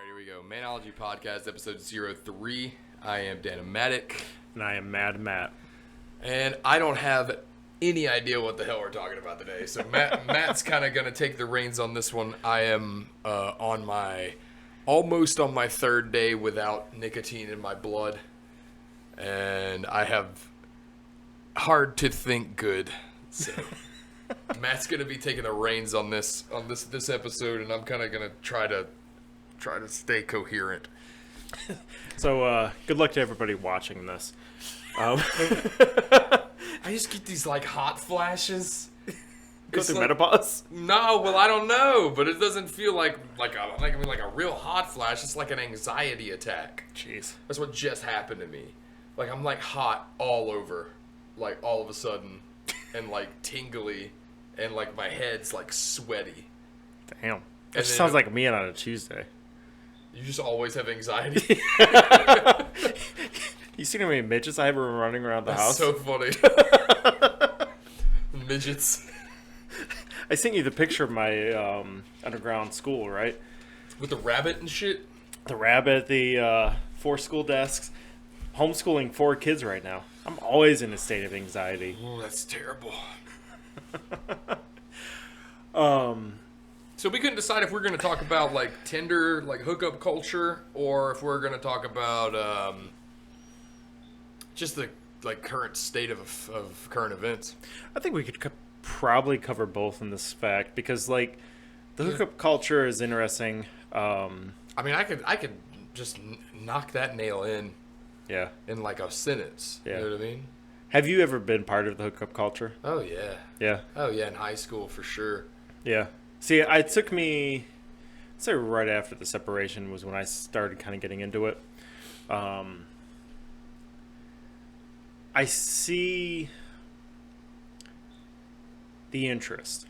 Here we go. Manology Podcast, episode 03. I am Danomatic. And I am Mad Matt. And I don't have any idea what the hell we're talking about today. So Matt's kind of going to take the reins on this one. I am almost on my third day without nicotine in my blood. And I have hard to think good. So Matt's going to be taking the reins on this episode, and I'm kind of going to try to stay coherent. So, good luck to everybody watching this. I just get these like hot flashes. Go through menopause? No, well, I don't know, but it doesn't feel like a real hot flash. It's like an anxiety attack. Jeez, that's what just happened to me. Like I'm like hot all over, like all of a sudden, and like tingly, and like my head's like sweaty. Damn, that sounds like me on a Tuesday. You just always have anxiety. You seen how many midgets I have running around the house? So funny. Midgets. I sent you the picture of my underground school, right? With the rabbit and shit? The rabbit, the 4 school desks. Homeschooling 4 kids right now. I'm always in a state of anxiety. Oh, that's terrible. So we couldn't decide if we're going to talk about like Tinder, like hookup culture, or if we're going to talk about just the like current state of current events. I think we could probably cover both in this fact because like the hookup culture is interesting. I mean, I could just knock that nail in. Yeah. In like a sentence. Yeah. You know what I mean? Have you ever been part of the hookup culture? Oh yeah. Yeah. Oh yeah, in high school for sure. Yeah. See, it took me, I'd say right after the separation was when I started kind of getting into it. I see the interest.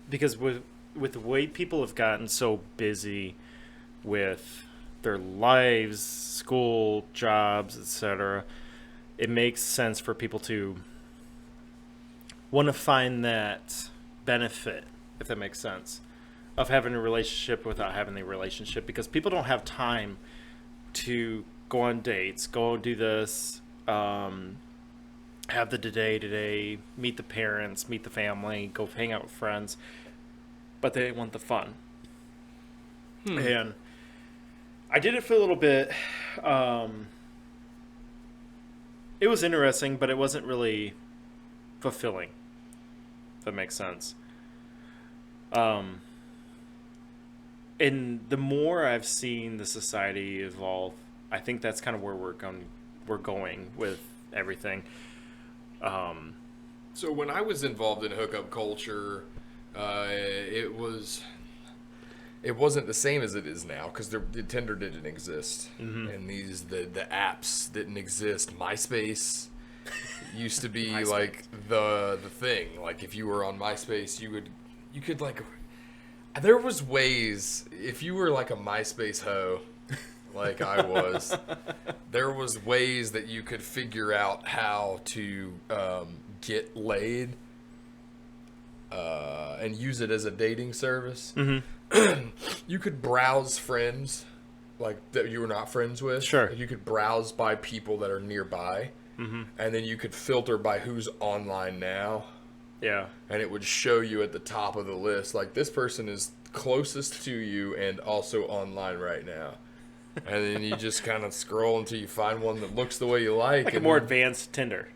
Because with the way people have gotten so busy with their lives, school, jobs, etc., it makes sense for people to want to find that benefit, if that makes sense, of having a relationship without having the relationship, because people don't have time to go on dates, go do this, have the day, meet the parents, meet the family, go hang out with friends, but they want the fun. And I did it for a little bit. It was interesting, but it wasn't really fulfilling, if that makes sense. And the more I've seen the society evolve, I think that's kind of where we're going with everything. So when I was involved in hookup culture, it wasn't the same as it is now because the Tinder didn't exist, and the apps didn't exist. MySpace used to be like the thing. Like if you were on MySpace, you could like. There was ways if you were like a MySpace hoe, like I was. There was ways that you could figure out how to get laid and use it as a dating service. You could browse friends like that you were not friends with. Sure. You could browse by people that are nearby, and then you could filter by who's online now. Yeah. And it would show you at the top of the list, like, this person is closest to you and also online right now. And then you just kind of scroll until you find one that looks the way you like. Like a more advanced Tinder.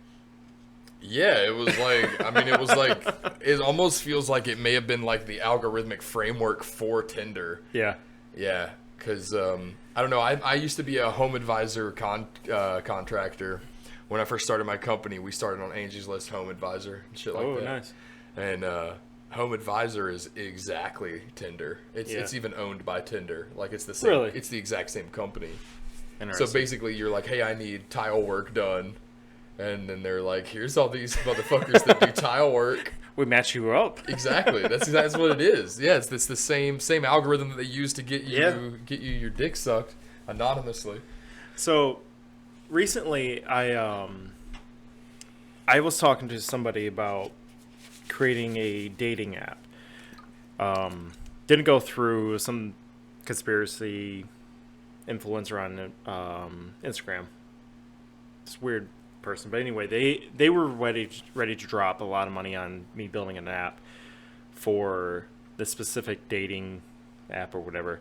Yeah, it was like, I mean, it was like, it almost feels like it may have been like the algorithmic framework for Tinder. Yeah. Yeah, because, I don't know, I used to be a home advisor contractor. When I first started my company, we started on Angie's List Home Advisor and shit like that. Oh, nice. And Home Advisor is exactly Tinder. It's even owned by Tinder. Like it's the same. Really? It's the exact same company. Interesting. So basically, you're like, hey, I need tile work done, and then they're like, here's all these motherfuckers that do tile work. We match you up. Exactly. That's what it is. Yeah, it's the same algorithm that they use to get you your dick sucked anonymously. So recently, I was talking to somebody about creating a dating app. Didn't go through some conspiracy influencer on Instagram. It's a weird person, but anyway, they were ready to drop a lot of money on me building an app for the specific dating app or whatever.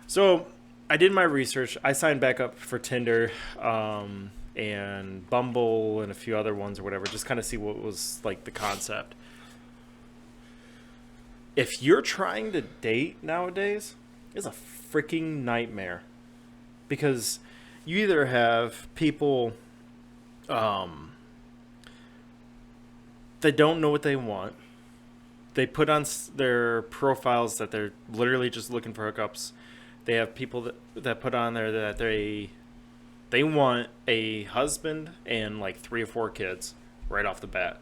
So I did my research. I signed back up for Tinder and Bumble and a few other ones or whatever, just kind of see what was like the concept. If you're trying to date nowadays, it's a freaking nightmare, because you either have people they don't know what they want. They put on their profiles that they're literally just looking for hookups. They have people that put on there that they want a husband and like 3 or 4 kids right off the bat.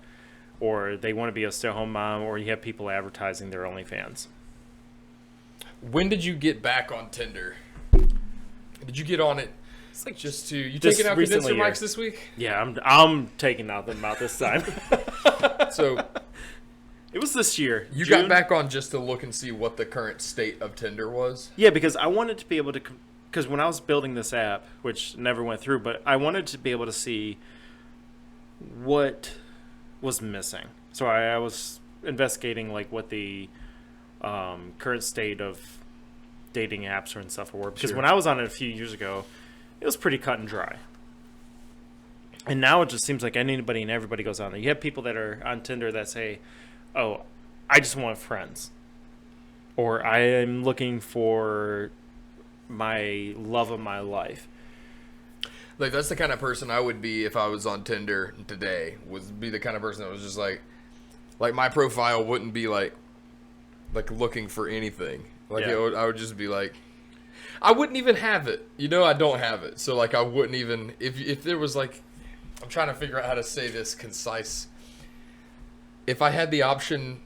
Or they want to be a stay-at-home mom, or you have people advertising their OnlyFans. When did you get back on Tinder? Did you get on it? It's like just taking out condenser mics this week? Yeah, I'm taking out them out this time. So it was this year. You June. got back on just to look and see what the current state of Tinder was? Yeah, because I wanted to be able to, because when I was building this app, which never went through, but I wanted to be able to see what was missing. So I was investigating like what the current state of dating apps and stuff were, because when I was on it a few years ago, it was pretty cut and dry. And now it just seems like anybody and everybody goes on there. You have people that are on Tinder that say, oh, I just want friends, or I am looking for my love of my life. Like, that's the kind of person I would be if I was on Tinder today. Would be the kind of person that was just like my profile wouldn't be like looking for anything. Like, Yeah. I would just be like, I wouldn't even have it. You know, I don't have it. So like, I wouldn't even, if there was like, I'm trying to figure out how to say this concise. If I had the option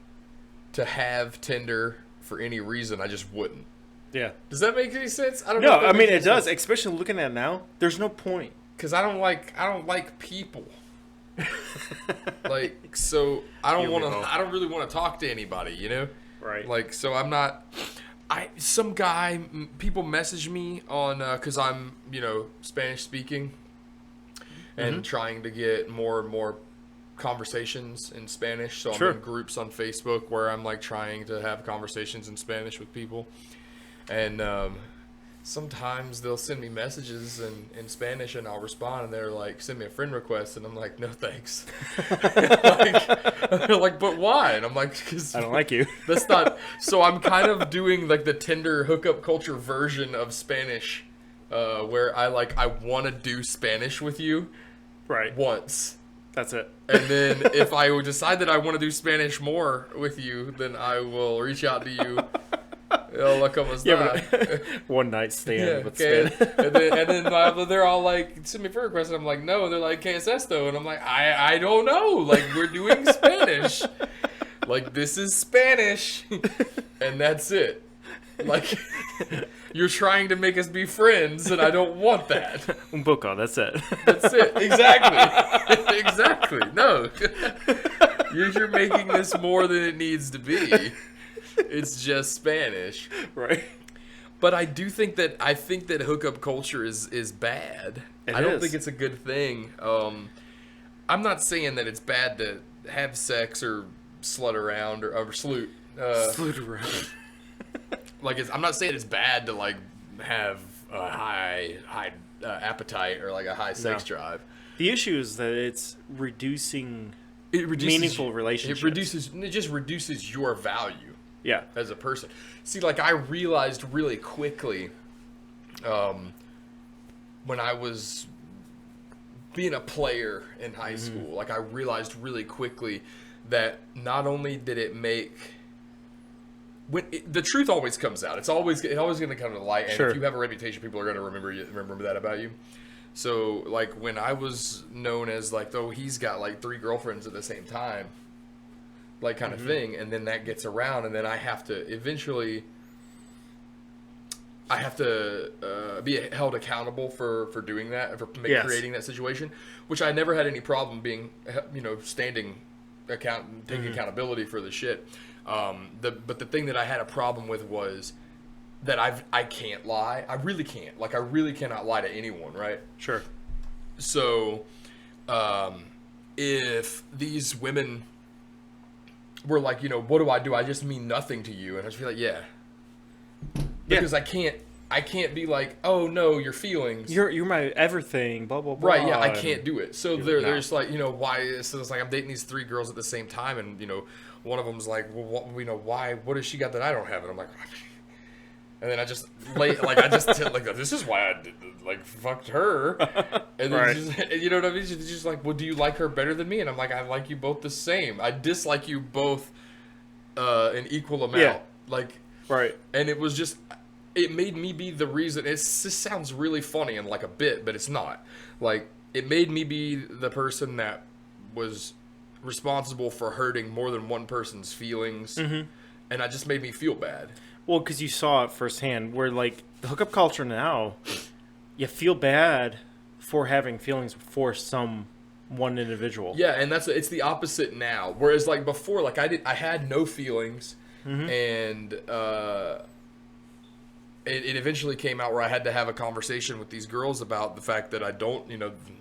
to have Tinder for any reason, I just wouldn't. Yeah. Does that make any sense? I don't know. No, I mean it does. Especially looking at it now, there's no point. Because I don't like people. Like, so I don't really want to talk to anybody, you know? Right. Like, so I'm not. Some guy, people message me on because I'm, you know, Spanish speaking, and trying to get more and more conversations in Spanish. So I'm in groups on Facebook where I'm like trying to have conversations in Spanish with people, and sometimes they'll send me messages in Spanish, and I'll respond, and they're like, send me a friend request, and I'm like, no thanks. They're like, but why? And I'm like, because I don't like you. That's not. So I'm kind of doing like the Tinder hookup culture version of Spanish, where I want to do Spanish with you, Right. once. That's it. And then if I would decide that I want to do Spanish more with you, then I will reach out to you. Hola, ¿cómo está? One night stand Yeah, with okay. Spanish. and then they're all like, send me a friend request, and I'm like, no. They're like, ¿qué es esto? And I'm like, I don't know. Like, we're doing Spanish. Like, this is Spanish, and that's it. Like, you're trying to make us be friends, and I don't want that. Un poco, that's it. That's it. Exactly. Exactly. No. You're making this more than it needs to be. It's just Spanish. Right. But I think that hookup culture is bad. I don't think it's a good thing. I'm not saying that it's bad to have sex or slut around or sloot. Slut around. Like, I'm not saying it's bad to like have a high appetite or like a high sex drive. The issue is that it's reducing meaningful relationships. It just reduces your value. Yeah. As a person. See, like, I realized really quickly when I was being a player in high school, like, I realized really quickly that not only did it make... the truth always comes out. It's always going to come to light. And if you have a reputation, people are going to remember that about you. So, like, when I was known as, like, oh, he's got, like, 3 girlfriends at the same time, like, kind of thing, and then that gets around, and then I have to eventually be held accountable for doing that, for creating that situation, which I never had any problem being, you know, taking accountability for the shit. But the thing that I had a problem with was that I can't lie. I really can't. Like, I really cannot lie to anyone, right? Sure. So, if these women were like, what do I do? I just mean nothing to you. And I just be like, yeah. Because I can't be like, oh no, your feelings. You're my everything, blah, blah, blah. Right, yeah, I can't do it. So there's like, why, so it's like I'm dating these 3 girls at the same time, and, one of them's like, well, why, what has she got that I don't have? And I'm like, and then I just this is why I fucked her. And then right. you know what I mean? She's just like, well, do you like her better than me? And I'm like, I like you both the same. I dislike you both an equal amount. Yeah. Like, right. And it was just, it made me be the reason. This sounds really funny and like a bit, but it's not. Like, it made me be the person that was responsible for hurting more than one person's feelings. Mm-hmm. And it just made me feel bad. Well, because you saw it firsthand, where, like, the hookup culture now, you feel bad for having feelings for one individual. Yeah, and it's the opposite now. Whereas, like, before, like, I had no feelings, and it eventually came out where I had to have a conversation with these girls about the fact that I don't,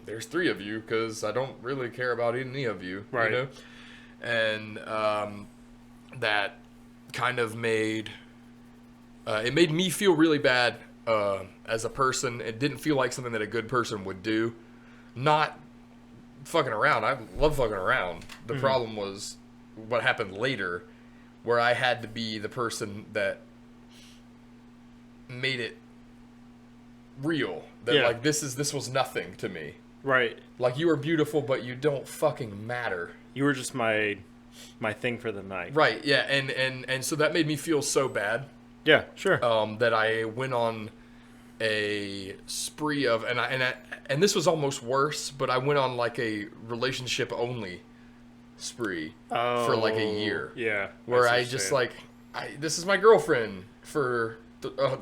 there's 3 of you, because I don't really care about any of you, right. And that kind of made... it made me feel really bad as a person. It didn't feel like something that a good person would do. Not fucking around. I love fucking around. The problem was what happened later, where I had to be the person that made it real. That like this was nothing to me. Right. Like, you are beautiful, but you don't fucking matter. You were just my thing for the night. Right. Yeah. And so that made me feel so bad. Yeah, sure. That I went on a spree of, and this was almost worse, but I went on like a relationship only spree for like a year. Yeah. Where I just like, this is my girlfriend for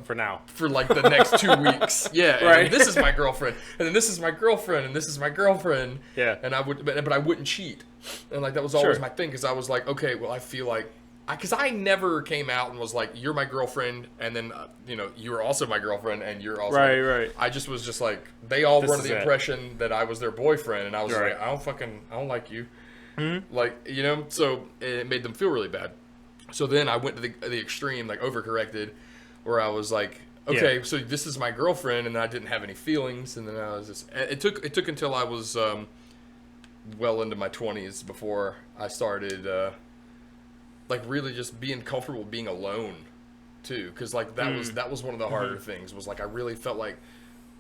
now. For like the next 2 weeks. Yeah. Right. And this is my girlfriend. And then this is my girlfriend. And this is my girlfriend. Yeah. And but I wouldn't cheat. And like, that was always my thing. Cause I was like, okay, well, I feel like, because I never came out and was like, you're my girlfriend, and then, you were also my girlfriend, and you're also... Right. I just was just like, they all were under the impression that I was their boyfriend, and I was like, I don't like you. Mm-hmm. Like, so it made them feel really bad. So then I went to the extreme, like, overcorrected, where I was like, okay, so this is my girlfriend, and I didn't have any feelings, and then I was just... It took until I was well into my 20s before I started... like, really just being comfortable being alone, too. Because, like, that was one of the harder things. Was, like, I really felt like,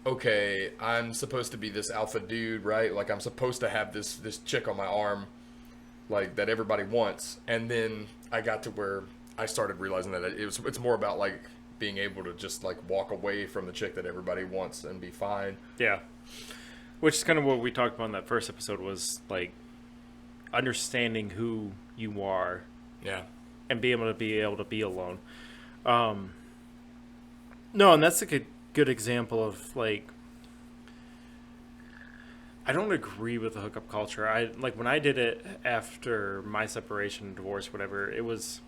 okay, I'm supposed to be this alpha dude, right? Like, I'm supposed to have this chick on my arm, like, that everybody wants. And then I got to where I started realizing that it's more about, like, being able to just, like, walk away from the chick that everybody wants and be fine. Yeah. Which is kind of what we talked about in that first episode, was, like, understanding who you are. Yeah. And be able to be alone. No, and that's like a good example of, like, I don't agree with the hookup culture. When I did it after my separation, divorce, whatever, it was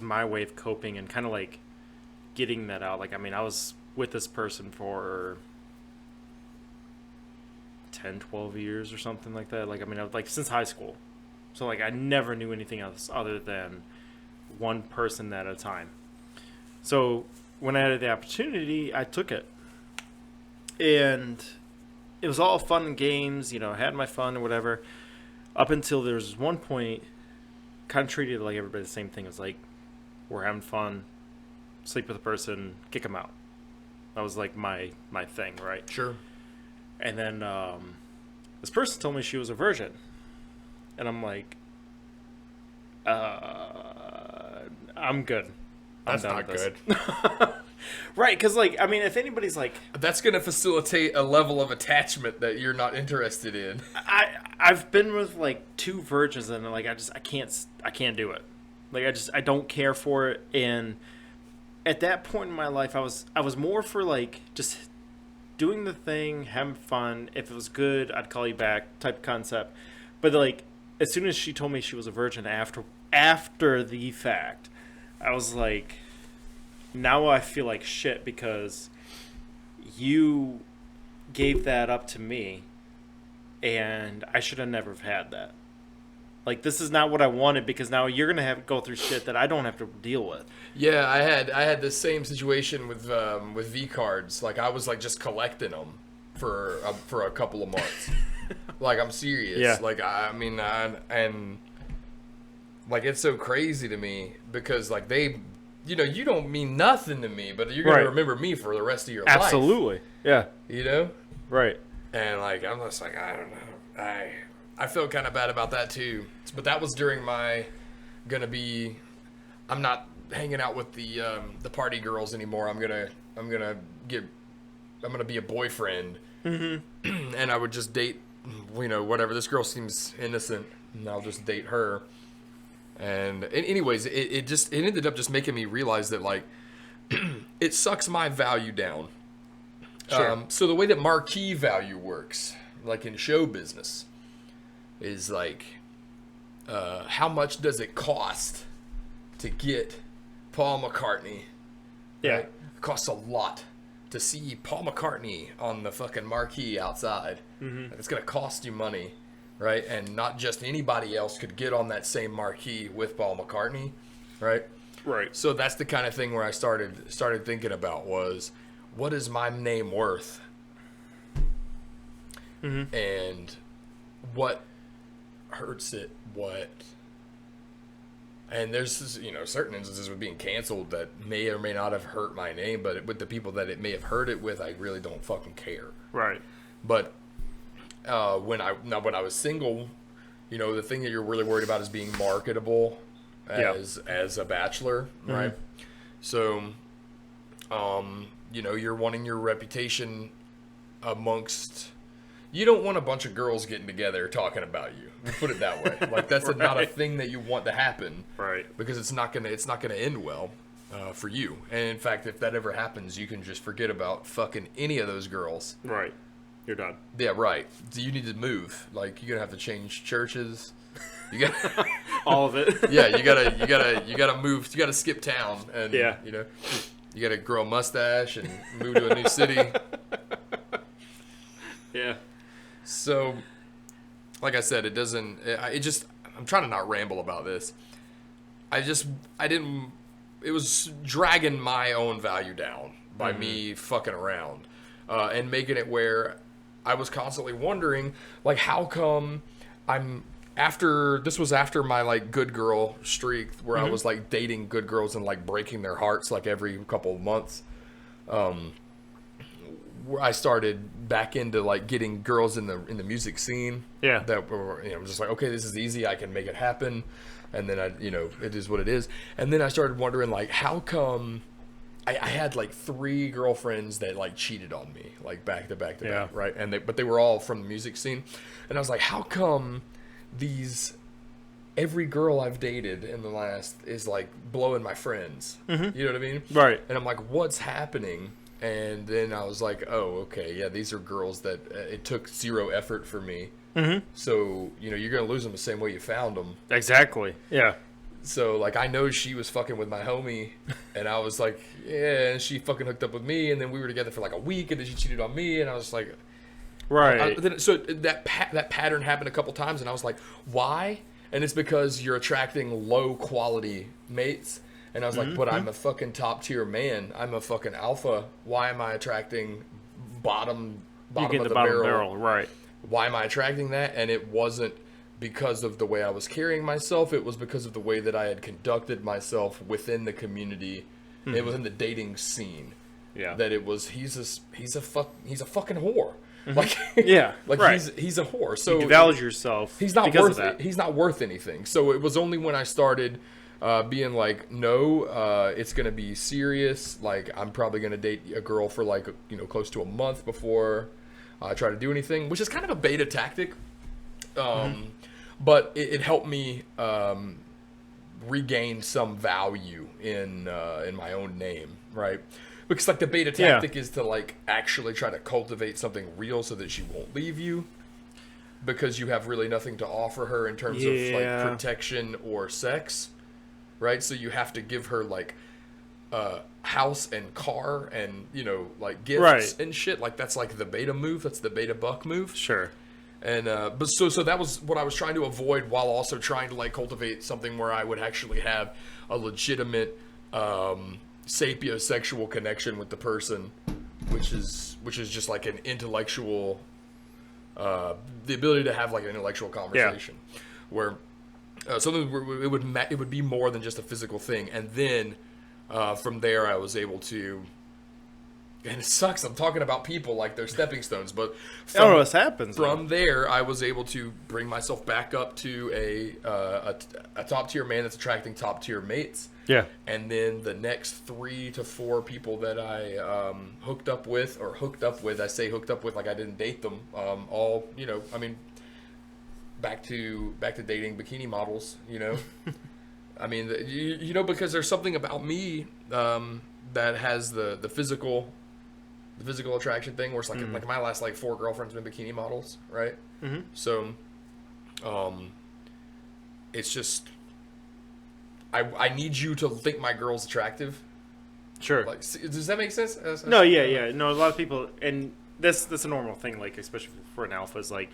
my way of coping and kind of like getting that out. Like, I mean, I was with this person for 10, 12 years or something like that. Like, I mean, since high school. So, like, I never knew anything else other than one person at a time. So, when I had the opportunity, I took it. And it was all fun and games, I had my fun or whatever. Up until there was one point, kind of treated like everybody the same thing. It was like, we're having fun, sleep with a person, kick them out. That was, like, my thing, right? Sure. And then this person told me she was a virgin. And I'm like, I'm good. That's not good. Right, because, like, I mean, if anybody's like... That's going to facilitate a level of attachment that you're not interested in. I've been with, like, 2 virgins, and, like, I can't do it. Like, I don't care for it, and at that point in my life, I was more for, like, just doing the thing, having fun. If it was good, I'd call you back type concept. But, like, as soon as she told me she was a virgin after the fact, I was like, now I feel like shit because you gave that up to me, and I should have never had that. Like, this is not what I wanted, because now you're gonna have to go through shit that I don't have to deal with. Yeah, I had the same situation with V cards. Like, I was like just collecting them for a couple of months. Like, I'm serious. Yeah. Like, I mean, and like, it's so crazy to me because like they, you know, you don't mean nothing to me, but you're gonna Right. remember me for the rest of your life. Absolutely. Yeah. You know. Right. And like, I'm just like, I don't know. I felt kind of bad about that too. But that was during my I'm not hanging out with the party girls anymore. I'm gonna be a boyfriend. Mm-hmm. And I would just date, you know, whatever. This girl seems innocent, and I'll just date her. And anyways, it ended up just making me realize that like it sucks my value down. Sure. So the way that Marquee value works, like in show business, is like how much does it cost to get Paul McCartney? Yeah. Right? It costs a lot to see Paul McCartney on the fucking marquee outside. Mm-hmm. It's going to cost you money, right? And not just anybody else could get on that same marquee with Paul McCartney, right? Right. So that's the kind of thing where I started thinking about was, what is my name worth? Mm-hmm. And what hurts it? What? And there's, you know, certain instances with being canceled that may or may not have hurt my name, but with the people that it may have hurt it with, I really don't fucking care. Right. But when I was single, you know, the thing that you're really worried about is being marketable as a bachelor, right? Mm-hmm. So, you know, you're wanting your reputation amongst. You don't want a bunch of girls getting together talking about you. We'll put it that way. Like that's right. Not a thing that you want to happen, right? Because it's not gonna end well for you. And in fact, if that ever happens, you can just forget about fucking any of those girls. Right. You're done. Yeah, right. So you need to move. Like you're gonna have to change churches. You got all of it. Yeah, you gotta move. You gotta skip town, and yeah, you know, you gotta grow a mustache and move to a new city. Yeah. So, like I said, it I'm trying to not ramble about this. It was dragging my own value down by me fucking around, and making it where I was constantly wondering, like, how come this was after my, like, good girl streak where I was, like, dating good girls and, like, breaking their hearts, like, every couple of months. Where I started back into like getting girls in the music scene. Yeah. That were, you know, I'm just like, okay, this is easy. I can make it happen. And then it is what it is. And then I started wondering like, how come I had like 3 girlfriends that like cheated on me, like back to back to back, right? But they were all from the music scene. And I was like, how come every girl I've dated in the last is like blowing my friends? Mm-hmm. You know what I mean? Right. And I'm like, what's happening? And then I was like, oh, okay, yeah, these are girls that it took 0 effort for me. Mm-hmm. So, you know, you're going to lose them the same way you found them. Exactly, yeah. So, like, I know she was fucking with my homie, and I was like, yeah, and she fucking hooked up with me, and then we were together for like a week, and then she cheated on me, and I was like... Right. So that pattern happened a couple times, and I was like, why? And it's because you're attracting low-quality mates. And I was like, but I'm a fucking top tier man. I'm a fucking alpha. Why am I attracting bottom of the barrel? Right. Why am I attracting that? And it wasn't because of the way I was carrying myself. It was because of the way that I had conducted myself within the community. It was in the dating scene. Yeah. That it was he's a fucking whore. Like yeah. Like right. he's a whore. So you devalue yourself. He's not worth it. He's not worth anything. So it was only when I started being like, no, it's going to be serious. Like, I'm probably going to date a girl for like, you know, close to a month before I try to do anything, which is kind of a beta tactic. But it helped me regain some value in my own name, right? Because like the beta tactic is to like actually try to cultivate something real so that she won't leave you. Because you have really nothing to offer her in terms of like protection or sex. Right, so you have to give her like house and car and, you know, like gifts Right. and shit. Like that's like the beta move. That's the beta buck move. Sure. And but so that was what I was trying to avoid, while also trying to like cultivate something where I would actually have a legitimate sapiosexual connection with the person, which is just like an intellectual, the ability to have like an intellectual conversation, where something where it would be more than just a physical thing. And then from there, I was able to. And it sucks. I'm talking about people like they're stepping stones, but This happens. from there, I was able to bring myself back up to a top tier man that's attracting top tier mates. Yeah. And then the next 3 to 4 people that I hooked up with, I say hooked up with like I didn't date them. All, you know, I mean, back to dating bikini models. You know, I mean, you know, because there's something about me that has the physical attraction thing, where it's like like my last like 4 girlfriends been bikini models, right? Mm-hmm. So, it's just I need you to think my girl's attractive. Sure. Like, does that make sense? No, yeah. No, a lot of people, and that's a normal thing. Like, especially for an alpha, is like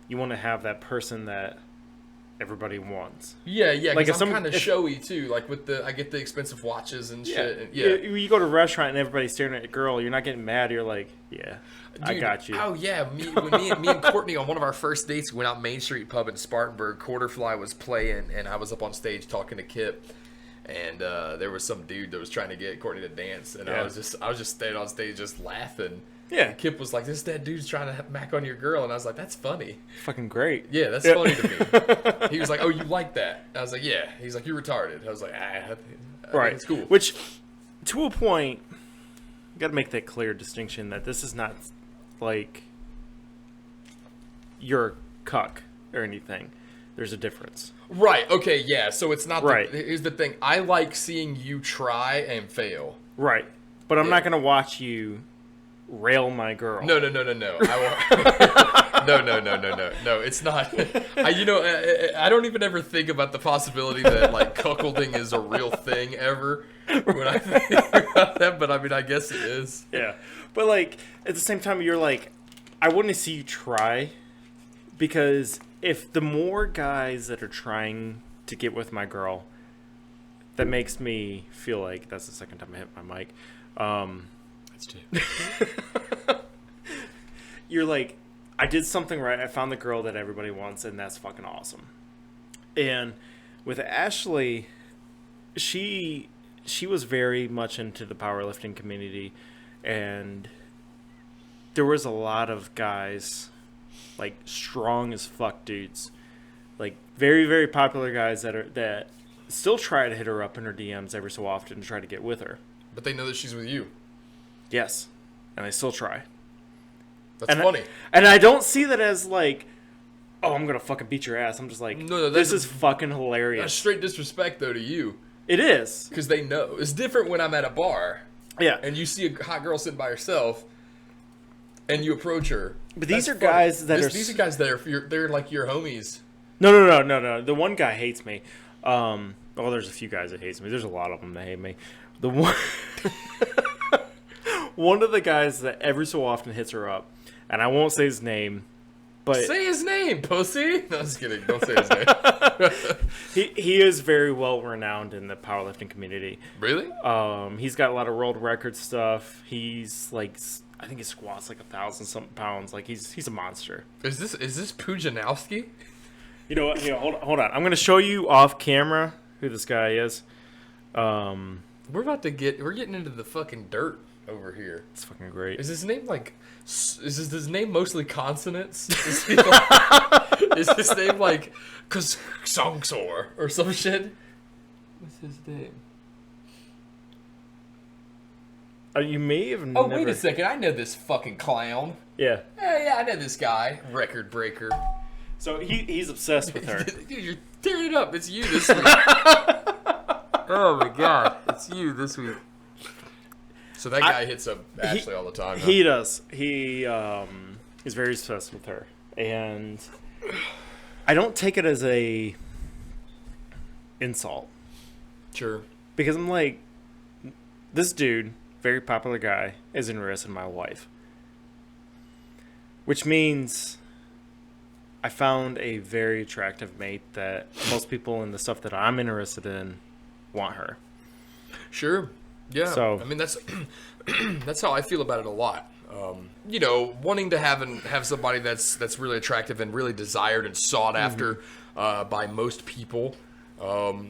you want to have that person that everybody wants. Yeah. Like Because I'm kind of showy too. Like I get the expensive watches and shit. And, You go to a restaurant and everybody's staring at a girl. You're not getting mad. You're like, yeah, dude, I got you. Oh yeah, when me and Courtney on one of our first dates went out Main Street Pub in Spartanburg. Quarterfly was playing, and I was up on stage talking to Kip. And there was some dude that was trying to get Courtney to dance, and I was just staying on stage just laughing. Yeah. And Kip was like, that dude's trying to mac on your girl, and I was like, that's funny. Fucking great. Yeah, that's funny to me. He was like, oh, you like that? I was like, yeah. He's like, you're retarded. I was like, I right. It's cool. Which, to a point, you got to make that clear distinction that this is not like you're a cuck or anything. There's a difference. Right. Okay. Yeah. So it's not. Right. Here's the thing. I like seeing you try and fail. Right. But I'm not gonna watch you rail my girl. No. I won't. No. It's not. I don't even ever think about the possibility that like cuckolding is a real thing ever when I think about that. But I mean, I guess it is. Yeah. But like at the same time, you're like, I want to see you try, because if the more guys that are trying to get with my girl, that makes me feel like that's the second time I hit my mic. That's two. You're like, I did something right. I found the girl that everybody wants, and that's fucking awesome. And with Ashley, she was very much into the powerlifting community, and there was a lot of guys, like strong as fuck dudes, like very, very popular guys that still try to hit her up in her DMs every so often to try to get with her. But they know that she's with you. Yes, and they still try. That's funny. And I don't see that as like, oh, I'm gonna fucking beat your ass. I'm just like, no, this is fucking hilarious. That's straight disrespect though to you. It is, because they know. It's different when I'm at a bar. Yeah. And you see a hot girl sitting by herself, and you approach her. But these are guys that are. These are guys that are. They're like your homies. No. The one guy hates me. Well, there's a few guys that hates me. There's a lot of them that hate me. The one. One of the guys that every so often hits her up, and I won't say his name, but say his name, pussy. No, I'm just kidding. Don't say his name. he is very well renowned in the powerlifting community. Really? He's got a lot of world record stuff. He's like, I think he squats like 1,000-something pounds. Like he's a monster. Is this Pujanowski? You know what? Hold on. I'm gonna show you off camera who this guy is. We're getting into the fucking dirt over here. It's fucking great. Is his name like? Is his name mostly consonants? Is his name like Songsor or some shit? What's his name? You may have. Oh, wait a second! I know this fucking clown. Yeah. Yeah, I know this guy. Record breaker. So he's obsessed with her. Dude, you're tearing it up. It's you this week. Oh my god, it's you this week. So that guy hits up Ashley all the time. Huh? He does. He is very obsessed with her, and I don't take it as a insult. Sure. Because I'm like, this dude, very popular guy, is interested in my wife. Which means I found a very attractive mate that most people in the stuff that I'm interested in want her. Sure. Yeah. So, I mean, that's that's how I feel about it a lot. You know, wanting to have somebody that's really attractive and really desired and sought after by most people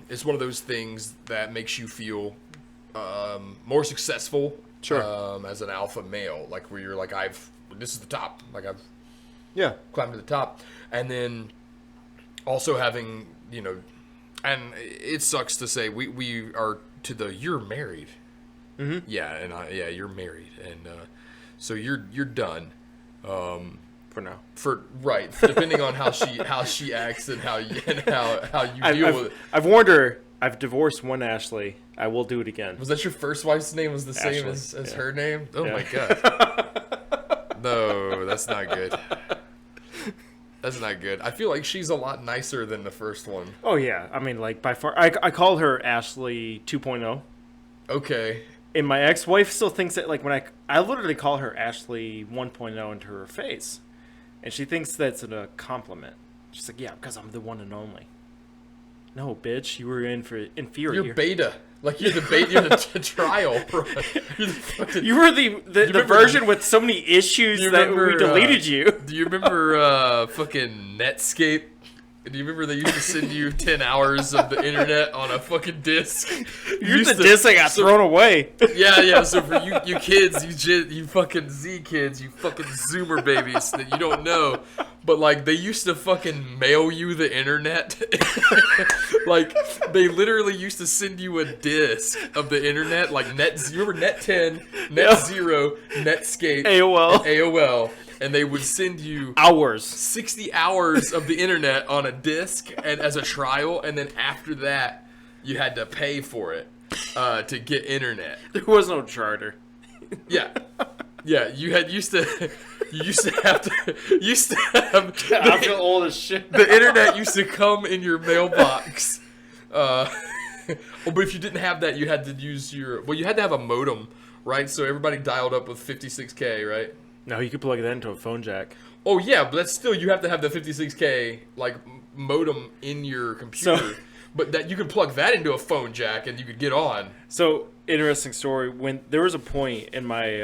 is one of those things that makes you feel more successful. Sure. As an alpha male, like where you're like, this is the top. Like I've climbed to the top, and then also having, you know, and it sucks to say we are to the you're married. Mm-hmm. Yeah, and you're married, and so you're done. For now. Right, depending on how she acts and how you deal with it. I've warned her. I've divorced one Ashley. I will do it again. Was that your first wife's name? Was the same Ashley, as her name? Oh yeah. my god. No, that's not good. That's not good. I feel like she's a lot nicer than the first one. Oh yeah, I mean, like by far. I call her Ashley 2.0. Okay. And my ex-wife still thinks that, like, when I literally call her Ashley 1.0 into her face, and she thinks that's a compliment. She's like, yeah, because I'm the one and only. No, bitch, you were in for inferior. You're beta. Like, you're the beta. You're the trial, bro. You were the version with so many issues that we deleted you. Do you remember fucking Netscape? Do you remember they used to send you 10 hours of the internet on a fucking disc? You're the disc that got thrown away. Yeah. So for you kids, you fucking Z kids, you fucking Zoomer babies that you don't know, but like they used to fucking mail you the internet. Like they literally used to send you a disc of the internet, like you remember Net 10, Net 0, Netscape, AOL. And they would send you 60 hours of the internet on a disc and as a trial, and then after that, you had to pay for it to get internet. There was no charter. Yeah, you used to have. I feel old as shit. The internet used to come in your mailbox. But if you didn't have that, you had to use you had to have a modem, right? So everybody dialed up with 56K, right? No, you could plug that into a phone jack. Oh yeah, but that's still, you have to have the 56K like modem in your computer. But that you could plug that into a phone jack and you could get on. So interesting story. When there was a point in my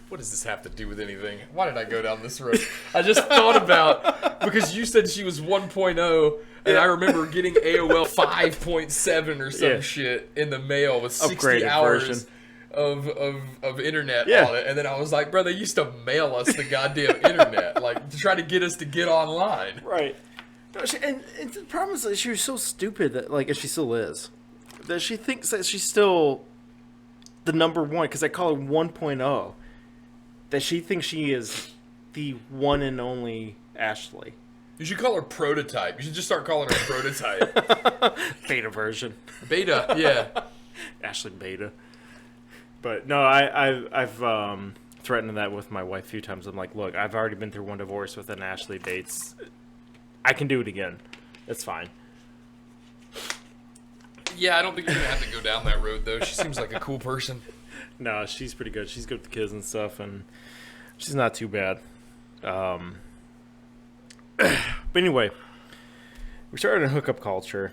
what does this have to do with anything? Why did I go down this road? I just thought about, because you said she was 1.0 and I remember getting AOL 5.7 or some shit in the mail with 60 upgraded hours. version. Of internet on it, and then I was like, bro, they used to mail us the goddamn internet, like to try to get us to get online. Right. No, and the problem is that she was so stupid that, like, and she still is, that she thinks that she's still the number one, because I call her 1.0, that she thinks she is the one and only Ashley. You should call her Prototype. You should just start calling her Prototype. Beta version. Beta, yeah. Ashley Beta. But no, I've threatened that with my wife a few times. I'm like, look, I've already been through one divorce with an Ashley Bates. I can do it again. It's fine. Yeah, I don't think you're gonna have to go down that road though. She seems like a cool person. No, she's pretty good. She's good with the kids and stuff, and she's not too bad. But anyway, we started a hookup culture.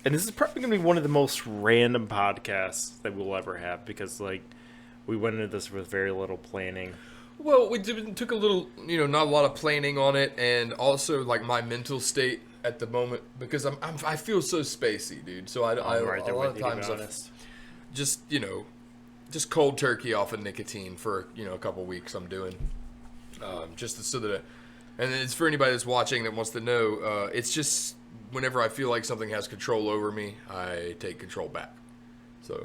And this is probably going to be one of the most random podcasts that we'll ever have, because, like, we went into this with very little planning. Well, we took a little, not a lot of planning on it, and also, like, my mental state at the moment, because I feel so spacey, dude. So a lot of times I'm just cold turkey off of nicotine for, a couple weeks I'm doing. Just so that, and it's for anybody that's watching that wants to know, it's just, whenever I feel like something has control over me, I take control back. So,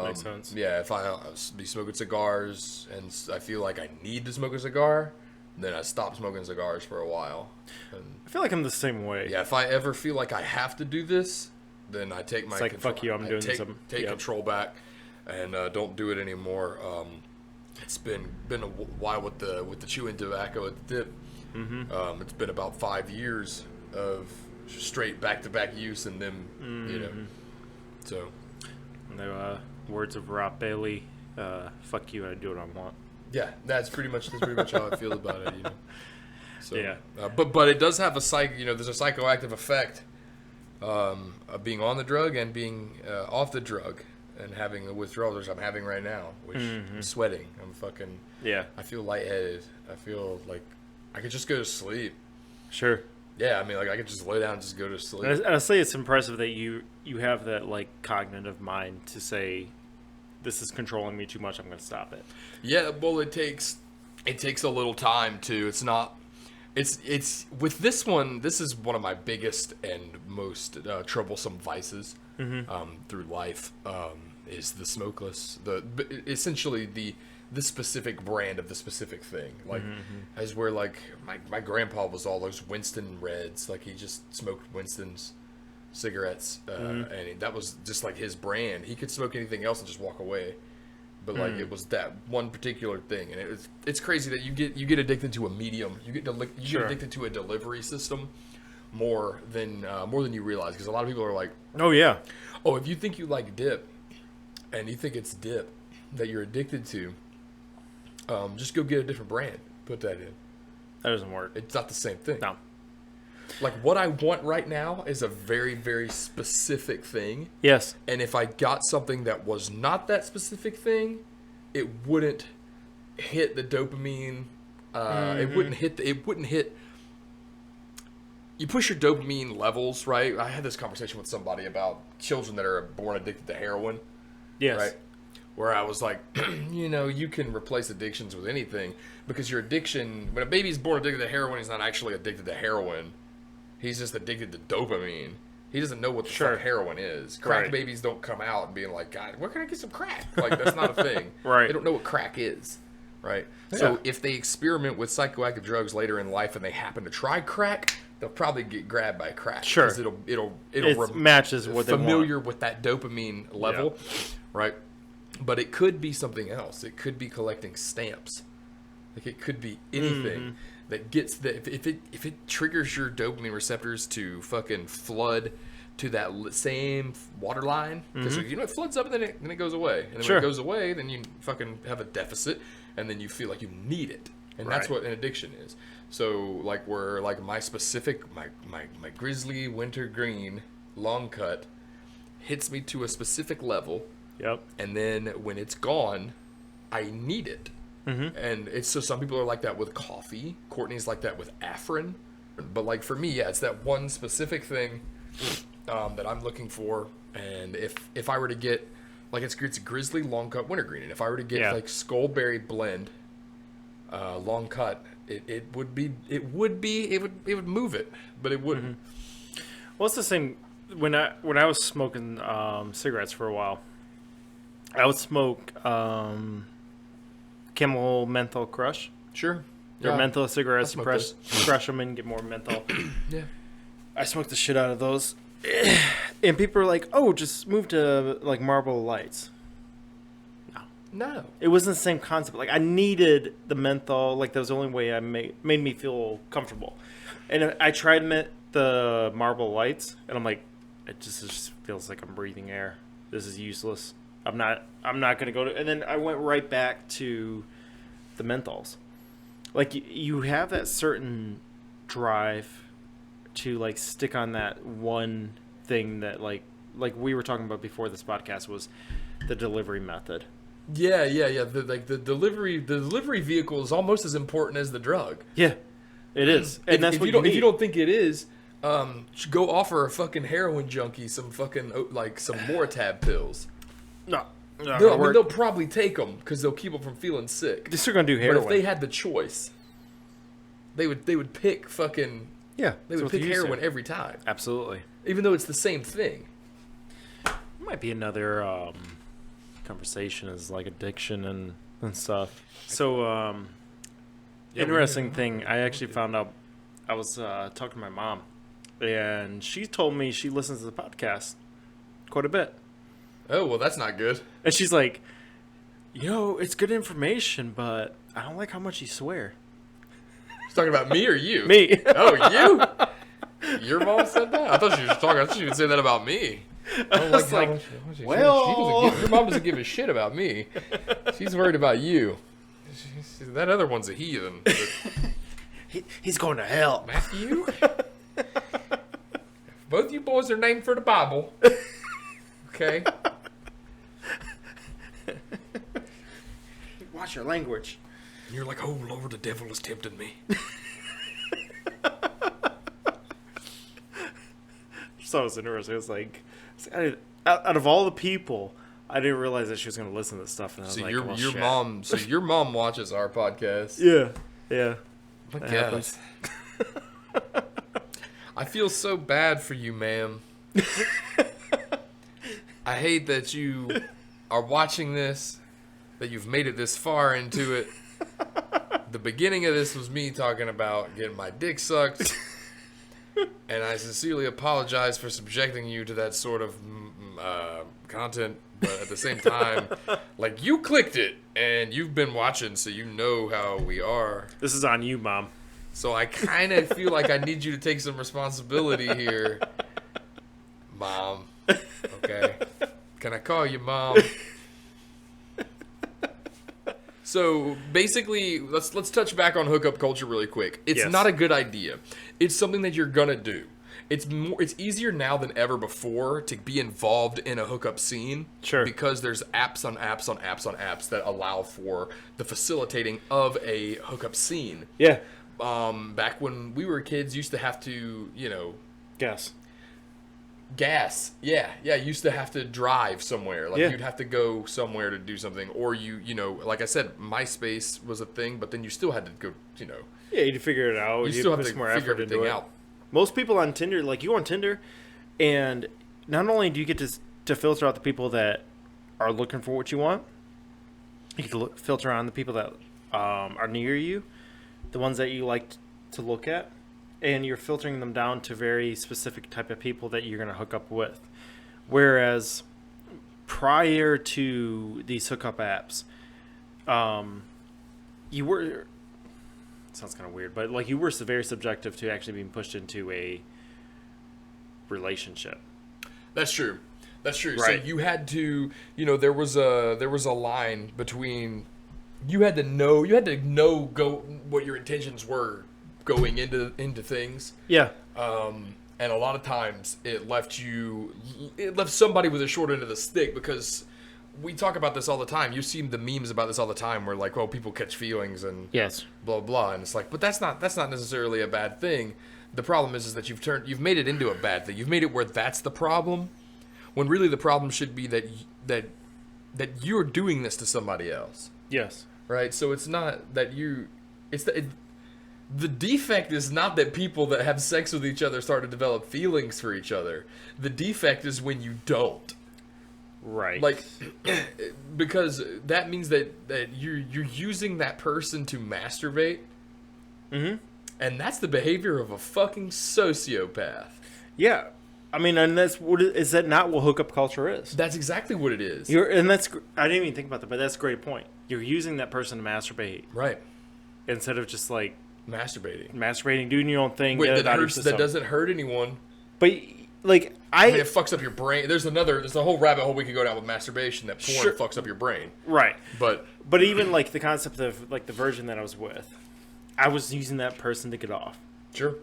makes sense. Yeah, if I be smoking cigars and I feel like I need to smoke a cigar, then I stop smoking cigars for a while. And I feel like I'm the same way. Yeah, if I ever feel like I have to do this, then I take my it's like, control. fuck you, I'm doing something. Take control back, and don't do it anymore. It's been a while with the chewing tobacco at the tip. Mm-hmm. It's been about 5 years of straight back-to-back use, and then so The words of Rob Bailey, fuck you, I do what I want. Yeah, that's pretty much how I feel about it, So, yeah. But it does have there's a psychoactive effect of being on the drug and being off the drug and having the withdrawals I'm having right now, which I'm sweating. I'm fucking... Yeah. I feel lightheaded. I feel like I could just go to sleep. Sure. Yeah, I mean, like, I could just lay down and just go to sleep. And honestly, it's impressive that you have that, like, cognitive mind to say, this is controlling me too much, I'm going to stop it. Yeah, well, it takes a little time, too. It's not... It's with this one, this is one of my biggest and most troublesome vices through life, is the smokeless. Essentially, the specific brand of the specific thing. Like, as where, like, my grandpa was all those Winston Reds. Like, he just smoked Winston's cigarettes, and that was just, like, his brand. He could smoke anything else and just walk away. But, like, it was that one particular thing. And it's crazy that you get addicted to a medium. You get addicted to a delivery system more than you realize. Because a lot of people are like, oh, yeah. Oh, if you think you like dip, and you think it's dip that you're addicted to, just go get a different brand. Put that in. That doesn't work. It's not the same thing. No. Like, what I want right now is a very, very specific thing. Yes. And if I got something that was not that specific thing, it wouldn't hit the dopamine. It wouldn't hit. You push your dopamine levels, right? I had this conversation with somebody about children that are born addicted to heroin. Yes. Right? Where I was like, you can replace addictions with anything because your addiction, when a baby's born addicted to heroin, he's not actually addicted to heroin. He's just addicted to dopamine. He doesn't know what the fuck heroin is. Crack babies don't come out and being like, God, where can I get some crack? Like, that's not a thing. Right. They don't know what crack is. Right? Yeah. So if they experiment with psychoactive drugs later in life and they happen to try crack, they'll probably get grabbed by crack. Sure. Because it matches what they want. Familiar with that dopamine level. Yeah. Right? But it could be something else. It could be collecting stamps. Like, it could be anything that gets if it triggers your dopamine receptors to fucking flood to that same water line, because it floods up and then it goes away, and then when it goes away, then you fucking have a deficit, and then you feel like you need it, and that's what an addiction is. So like my specific my Grizzly Winter Green long cut hits me to a specific level. Yep. And then when it's gone, I need it. And it's so some people are like that with coffee. Courtney's like that with Afrin. But like for me, it's that one specific thing that I'm looking for. And if I were to get like it's a Grizzly long cut wintergreen, and if I were to get like Skullberry blend long cut, it would move it, but it wouldn't. Well, it's the same when I was smoking cigarettes for a while. I would smoke Camel Menthol Crush. Sure. They're menthol cigarettes. You crush them and get more menthol. Yeah. I smoked the shit out of those. And people are like, oh, just move to like Marlboro Lights. No. It wasn't the same concept. Like, I needed the menthol. Like, that was the only way I made me feel comfortable. And I tried the Marlboro Lights, and I'm like, it just feels like I'm breathing air. This is useless. I'm not going to go to... And then I went right back to the menthols. Like, you have that certain drive to, like, stick on that one thing that, like we were talking about before this podcast was the delivery method. Yeah. The delivery vehicle is almost as important as the drug. Yeah, it is. And that's what you need. If you don't think it is, go offer a fucking heroin junkie some fucking, like, some Moratab pills. No, they'll probably take them because they'll keep them from feeling sick. They're still gonna do heroin. But if they had the choice, they would pick fucking They would pick heroin every time. Absolutely. Even though it's the same thing. Might be another conversation is like addiction and stuff. So interesting thing. I actually found out. I was talking to my mom, and she told me she listens to the podcast quite a bit. Oh, well, that's not good. And she's like, it's good information, but I don't like how much you swear. She's talking about me or you? Me. Oh, you? Your mom said that? I thought she was talking. I thought she would say that about me. I don't was like, like, she well. doesn't your mom doesn't give a shit about me. She's worried about you. That other one's a heathen. He's going to hell. Matthew? Both you boys are named for the Bible. Okay? Watch your language. And you're like, oh, Lord, the devil is tempting me. So it was interesting. It was like, out of all the people, I didn't realize that she was going to listen to this stuff. And I was So like, your well, your shit. mom, so your mom watches our podcast. Yeah. My That God. happens. I feel so bad for you, ma'am. I hate that you are watching this, that you've made it this far into it. The beginning of this was me talking about getting my dick sucked. And I sincerely apologize for subjecting you to that sort of content. But at the same time, like, you clicked it and you've been watching, so you know how we are. This is on you, Mom. So I kind of feel like I need you to take some responsibility here, Mom. Okay? Can I call you Mom? So basically, let's touch back on hookup culture really quick. It's Yes. not a good idea. It's something that you're gonna do. It's easier now than ever before to be involved in a hookup scene. Sure. Because there's apps on apps on apps on apps that allow for the facilitating of a hookup scene. Yeah. Back when we were kids, used to have to, Guess. gas. Yeah, used to have to drive somewhere. Like, Yeah. you'd have to go somewhere to do something. Or like I said, MySpace was a thing, but then you still had to go, Yeah, you figure it out. you still have put to some more figure effort into everything it. out. Most people on Tinder, like you on Tinder, and not only do you get to filter out the people that are looking for what you want, you can filter on the people that are near you, the ones that you like to look at, and you're filtering them down to very specific type of people that you're going to hook up with. Whereas prior to these hookup apps, you were... sounds kind of weird, but like you were very subjective to actually being pushed into a relationship. That's true. Right. So you had to, there was a line between, you had to know what your intentions were going into things. Yeah. And a lot of times it left somebody with a short end of the stick, because we talk about this all the time. You see the memes about this all the time, where like, oh, people catch feelings and Yes. blah blah, and it's like, but that's not necessarily a bad thing. The problem is that you've made it into a bad thing. You've made it where that's the problem, when really the problem should be that you're doing this to somebody else. Yes. Right? So it's not that the defect is not that people that have sex with each other start to develop feelings for each other. The defect is when you don't. Right. Like, because that means that you're using that person to masturbate. Mm-hmm. And that's the behavior of a fucking sociopath. Yeah. I mean, and is that not what hookup culture is? That's exactly what it is. I didn't even think about that, but that's a great point. You're using that person to masturbate. Right. Instead of just like Masturbating, doing your own thing. Wait, that doesn't hurt anyone. But like I mean, it fucks up your brain. There's a whole rabbit hole we could go down with masturbation. That porn Sure. fucks up your brain. Right. But even like the concept of like the virgin that I was with, I was using that person to get off. Sure.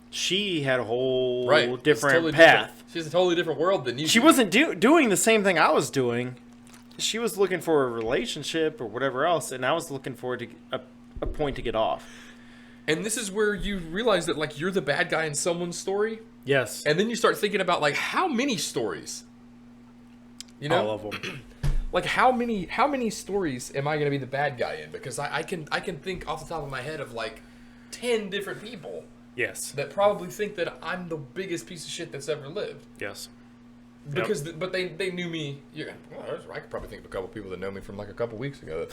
She had a whole Right. different Totally path. Different. She has a totally different world than you. She wasn't doing the same thing I was doing. She was looking for a relationship or whatever else, and I was looking for a point to get off. And this is where you realize that, like, you're the bad guy in someone's story. Yes. And then you start thinking about, like, how many stories? You know? All of them. Like, how many stories am I going to be the bad guy in? Because I can think off the top of my head of, like, 10 different people. Yes. That probably think that I'm the biggest piece of shit that's ever lived. Yes. Because, but they knew me. Yeah, well, I could probably think of a couple people that know me from like a couple weeks ago.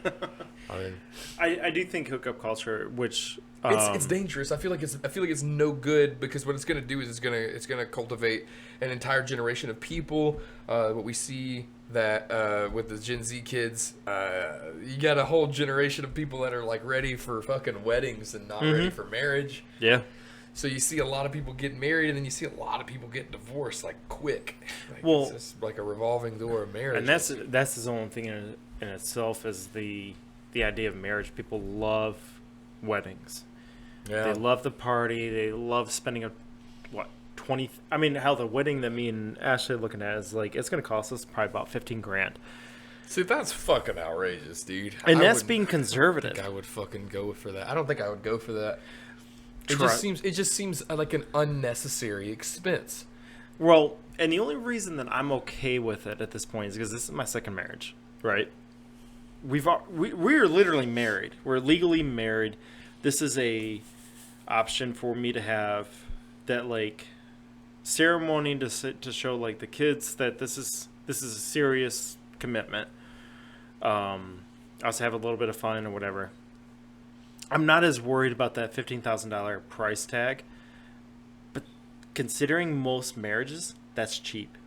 But, I mean, I do think hookup culture, which it's dangerous. I feel like it's no good, because what it's gonna do is it's gonna cultivate an entire generation of people. What we see that with the Gen Z kids, you got a whole generation of people that are like ready for fucking weddings and not ready for marriage. Yeah. So you see a lot of people getting married, and then you see a lot of people getting divorced, like, quick. Like, well, it's just like a revolving door of marriage. And that's his own thing in itself is the idea of marriage. People love weddings. Yeah. They love the party. They love spending hell, the wedding that me and Ashley are looking at is like, it's going to cost us probably about $15,000. See, that's fucking outrageous, dude. And that's being conservative. I think I would fucking go for that. I don't think I would go for that. It just seems like an unnecessary expense. Well, and the only reason that I'm okay with it at this point is because this is my second marriage, right? We're literally married. We're legally married. This is a option for me to have that, like, ceremony to show, like, the kids that this is a serious commitment. I also have a little bit of fun or whatever. I'm not as worried about that $15,000 price tag, but considering most marriages, that's cheap.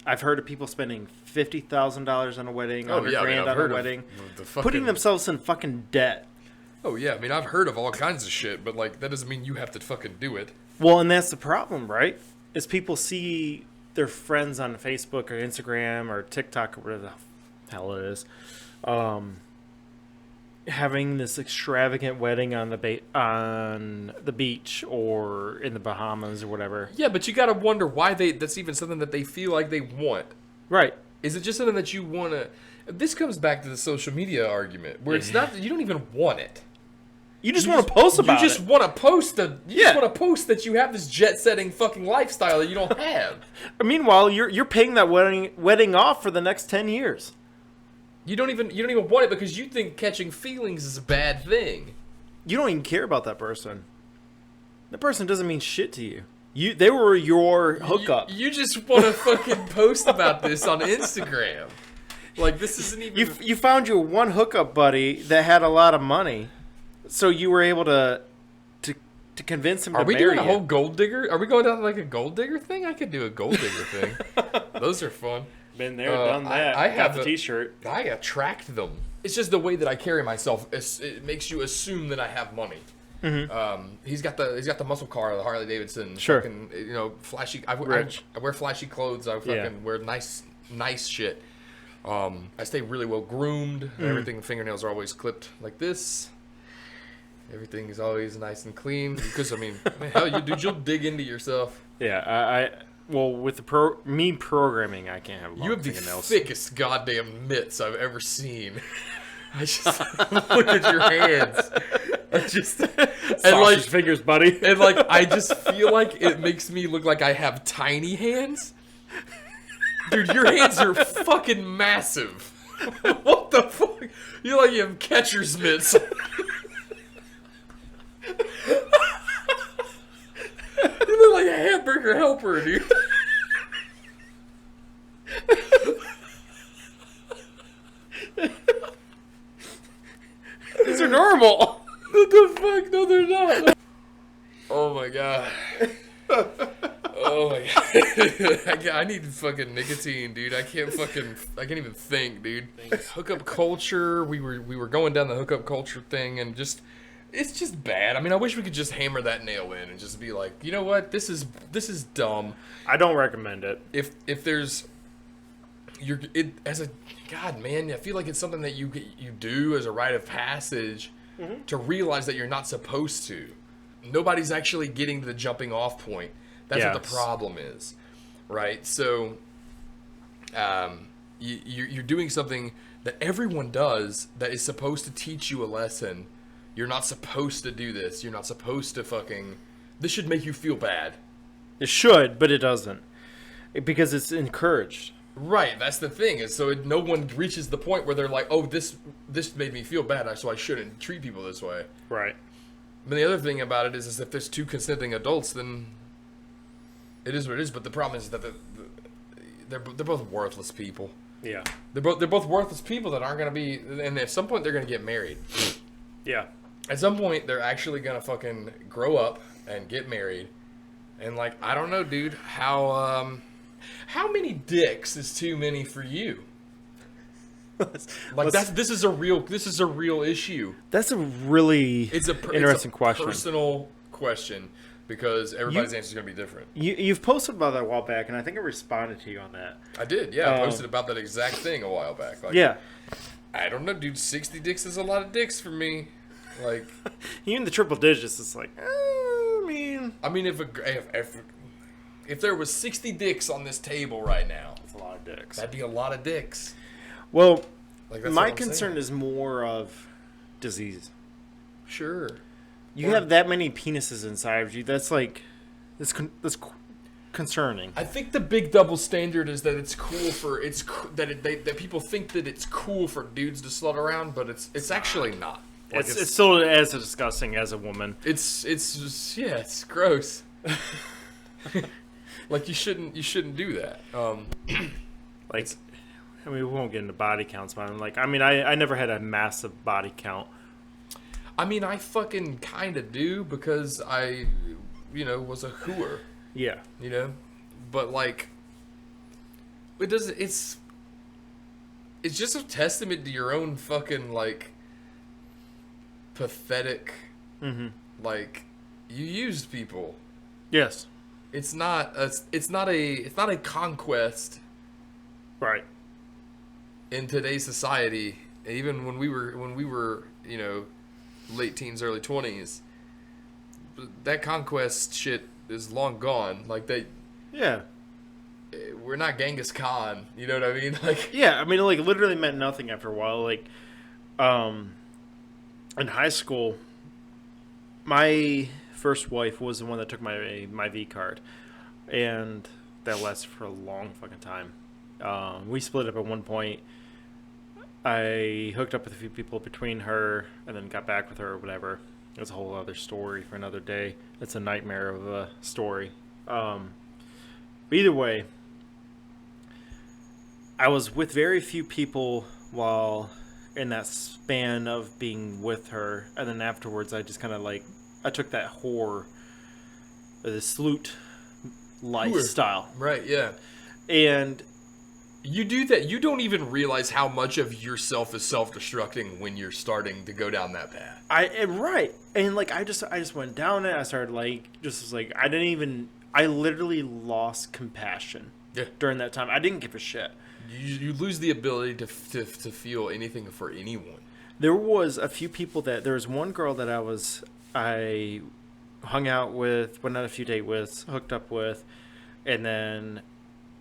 I've heard of people spending $50,000 on a wedding, $100,000 on a wedding, putting themselves in fucking debt. Oh yeah, I mean, I've heard of all kinds of shit, but like that doesn't mean you have to fucking do it. Well, and that's the problem, right? Is people see their friends on Facebook or Instagram or TikTok or whatever the hell it is, having this extravagant wedding on the beach or in the Bahamas or whatever. Yeah, but you gotta wonder why that's even something that they feel like they want. Right. Is it just something that you want to... This comes back to the social media argument, where it's not... You don't even want it. You just want to post about it. You just want to post just want to post that you have this jet-setting fucking lifestyle that you don't have. Meanwhile, you're paying that wedding off for the next 10 years. You don't even want it because you think catching feelings is a bad thing. You don't even care about that person. That person doesn't mean shit to you. They were your hookup. You just want to fucking post about this on Instagram. Like, this isn't even... You found your one hookup buddy that had a lot of money, so you were able to convince him to marry you. Are we doing a whole gold digger? Are we going down like a gold digger thing? I could do a gold digger thing. Those are fun. Been there, done that. I have the t-shirt. I attract them. It's just the way that I carry myself. It makes you assume that I have money. Mm-hmm. He's got the muscle car, the Harley Davidson. Sure. Fucking, flashy. I wear flashy clothes. I fucking wear nice shit. I stay really well groomed. Everything, fingernails are always clipped like this. Everything is always nice and clean. Because, I mean, hell, you'll dig into yourself. Yeah, well, with the me programming, I can't have long You have the fingernails. thickest goddamn mitts I've ever seen. I just look at your hands. Sausage fingers, buddy. And like, I just feel like it makes me look like I have tiny hands. Dude, your hands are fucking massive. What the fuck? You like you have catcher's mitts. You look like a hamburger helper, dude. These are normal. What the fuck? No, they're not. Oh my god. Oh my god. I need fucking nicotine, dude. I can't even think, dude. Hookup culture. We were going down the hookup culture thing, and it's just bad. I mean, I wish we could just hammer that nail in and just be like, you know what? This is dumb. I don't recommend it. If there's God, man, I feel like it's something that you do as a rite of passage to realize that you're not supposed to. Nobody's actually getting to the jumping off point. That's what the problem is, right? So, you're doing something that everyone does that is supposed to teach you a lesson. You're not supposed to do this. You're not supposed to fucking... This should make you feel bad. It should, but it doesn't. Because it's encouraged. Right, that's the thing. Is so no one reaches the point where they're like, oh, this made me feel bad, so I shouldn't treat people this way. Right. But the other thing about it is if there's two consenting adults, then it is what it is. But the problem is that they're both worthless people. Yeah. They're both worthless people that aren't going to be... And at some point, they're going to get married. Yeah. At some point, they're actually going to fucking grow up and get married. And, like, I don't know, dude, how many dicks is too many for you? Like, this is a real issue. That's a really interesting question. Personal question because everybody's answer is going to be different. You've posted about that a while back, and I think I responded to you on that. I did, yeah. I posted about that exact thing a while back. Like, yeah. I don't know, dude. 60 dicks is a lot of dicks for me. Like, even the triple digits, it's like, I mean, if there was 60 dicks on this table right now, that's a lot of dicks. That'd be a lot of dicks. Well, like, my concern is more of disease. Sure. You have that many penises inside of you. That's like, that's concerning. I think the big double standard is that it's cool for that people think that it's cool for dudes to slut around, but it's actually not. Like it's still as disgusting as a woman. It's just, yeah, it's gross. Like you shouldn't do that. Like, I mean, we won't get into body counts, but I never had a massive body count. I mean, I fucking kind of do because I, was a hooer. Yeah. But like, it doesn't. It's just a testament to your own fucking like pathetic. Mm-hmm. Like, you used people. Yes. It's not a conquest. Right. In today's society, even when we were late teens, early 20s, that conquest shit is long gone. Like that. Yeah. We're not Genghis Khan. You know what I mean? Like. Yeah, I mean, like, literally meant nothing after a while. Like, in high school, my first wife was the one that took my V card, and that lasted for a long fucking time. We split up at one point. I hooked up with a few people between her and then got back with her or whatever. It's a whole other story for another day. It's a nightmare of a story. But either way, I was with very few people while in that span of being with her. And then afterwards, I just kind of like, I took that the sleut lifestyle. Right, yeah. And you do that. You don't even realize how much of yourself is self-destructing when you're starting to go down that path. Right. And like, I just went down it. I started I literally lost compassion. Yeah. During that time. I didn't give a shit. You lose the ability to feel anything for anyone. There was a few people there was one girl that I hung out with, went on a few dates with, hooked up with, and then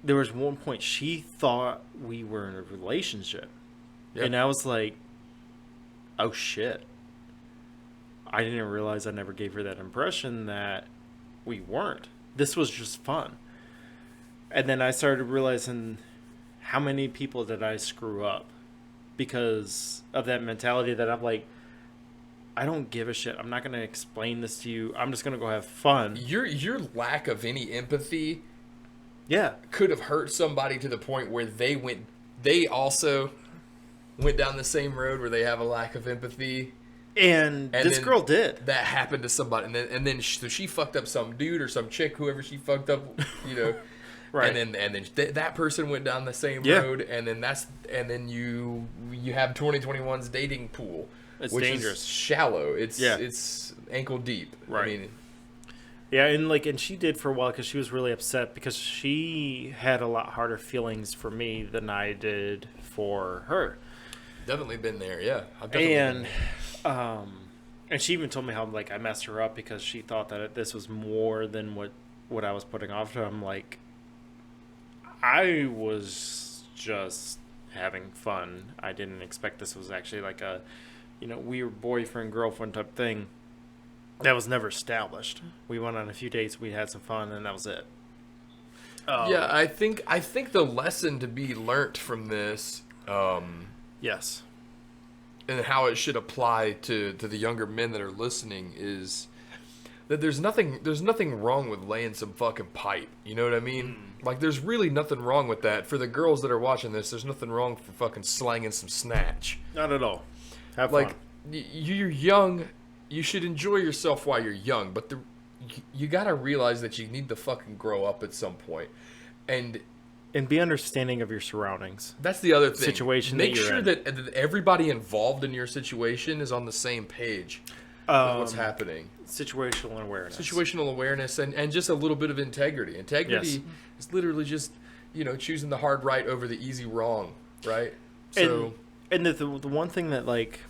there was one point she thought we were in a relationship. Yep. And I was like, oh shit. I didn't realize I never gave her that impression that we weren't. This was just fun. And then I started realizing how many people did I screw up because of that mentality that I'm like, I don't give a shit. I'm not going to explain this to you. I'm just going to go have fun. Your lack of any empathy could have hurt somebody to the point where they also went down the same road where they have a lack of empathy. And this girl did. That happened to somebody. And then she fucked up some dude or some chick, whoever she fucked up, Right. And then that person went down the same road, and then you have 2021's dating pool. It's which dangerous. Is shallow. It's ankle deep. Right. I mean, yeah, and she did for a while because she was really upset because she had a lot harder feelings for me than I did for her. Definitely been there, yeah. I've definitely been there. And she even told me how like I messed her up because she thought that this was more than what I was putting off to her. I'm like, I was just having fun. I didn't expect this was actually like a, weird boyfriend girlfriend type thing. That was never established. We went on a few dates, we had some fun, and that was it. Yeah, I think the lesson to be learnt from this, yes, and how it should apply to the younger men that are listening is that there's nothing wrong with laying some fucking pipe. You know what I mean? Like, there's really nothing wrong with that. For the girls that are watching this, there's nothing wrong for fucking slanging some snatch. Not at all. Have fun. Like, you're young. You should enjoy yourself while you're young, but you gotta realize that you need to fucking grow up at some point, and be understanding of your surroundings. That's the other thing. Situation. Make sure that everybody involved in your situation is on the same page. what's happening. Situational awareness. Situational awareness and just a little bit of integrity. Integrity is literally just, choosing the hard right over the easy wrong, right? So, and the one thing that, like,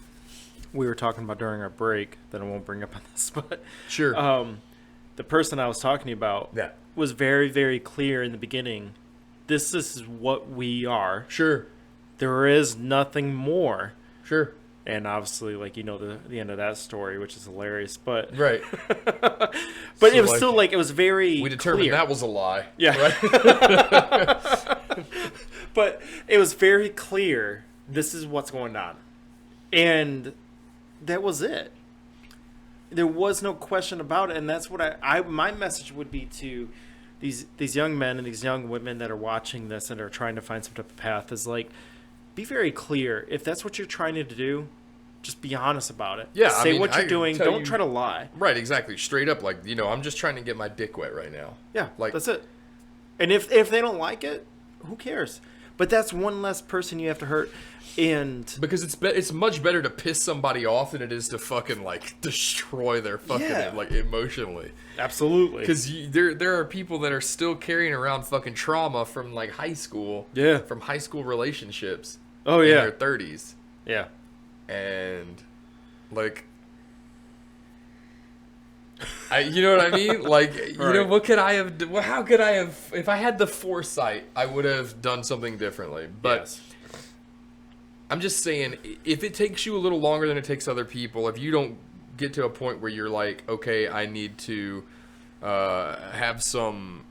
we were talking about during our break that I won't bring up on this, but sure. The person I was talking about was very, very clear in the beginning. This is what we are. Sure. There is nothing more. Sure. And obviously, like, the end of that story, which is hilarious, but right. But so, it was still like it was very. We determined clear. that was a lie. Yeah. Right? But it was very clear. This is what's going on, and that was it. There was no question about it, and that's what my message would be to these young men and these young women that are watching this and are trying to find some type of path is like, be very clear. If that's what you're trying to do, just be honest about it. Yeah, say what you're doing. Don't try to lie. Right, exactly. Straight up, like, I'm just trying to get my dick wet right now. Yeah, like that's it. And if they don't like it, who cares? But that's one less person you have to hurt. And because it's much better to piss somebody off than it is to fucking, like, destroy their fucking like emotionally. Absolutely. Because there are people that are still carrying around fucking trauma from, like, high school. Yeah. From high school relationships. Oh, in yeah. their 30s. Yeah. And, like, you know what I mean? Like, right. What could I have? How could I have? If I had the foresight, I would have done something differently. But yes. I'm just saying, if it takes you a little longer than it takes other people, if you don't get to a point where you're like, okay, I need to have some.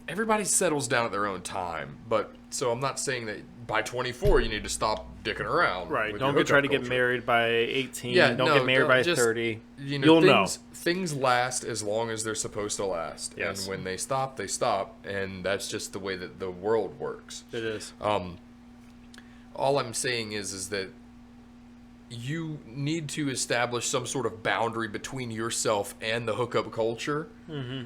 Everybody settles down at their own time, but so I'm not saying that by 24 you need to stop dicking around. Right. Don't try to get married by 18. Yeah, don't get married by 30. You'll things last as long as they're supposed to last. Yes. And when they stop, and that's just the way that the world works. It is. All I'm saying is that you need to establish some sort of boundary between yourself and the hookup culture. Mm-hmm.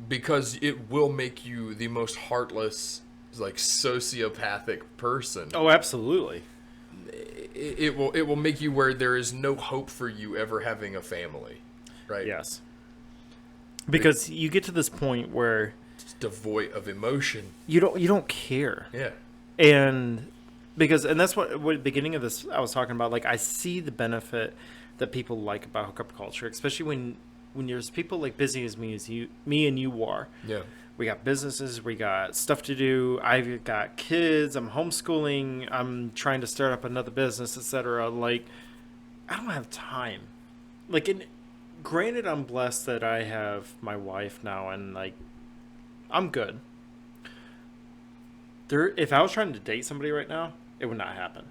Because it will make you the most heartless, like, sociopathic person. Oh, absolutely. It will make you where there is no hope for you ever having a family, right? Yes. Because you get to this point where it's devoid of emotion. You don't care. Yeah. And that's what the beginning of this I was talking about. Like, I see the benefit that people like about hookup culture, especially when there's people like busy as me and you are. Yeah. We got businesses, we got stuff to do. I've got kids, I'm homeschooling, I'm trying to start up another business, etc. Like, I don't have time. Like, granted, I'm blessed that I have my wife now, and, like, I'm good. If I was trying to date somebody right now, it would not happen.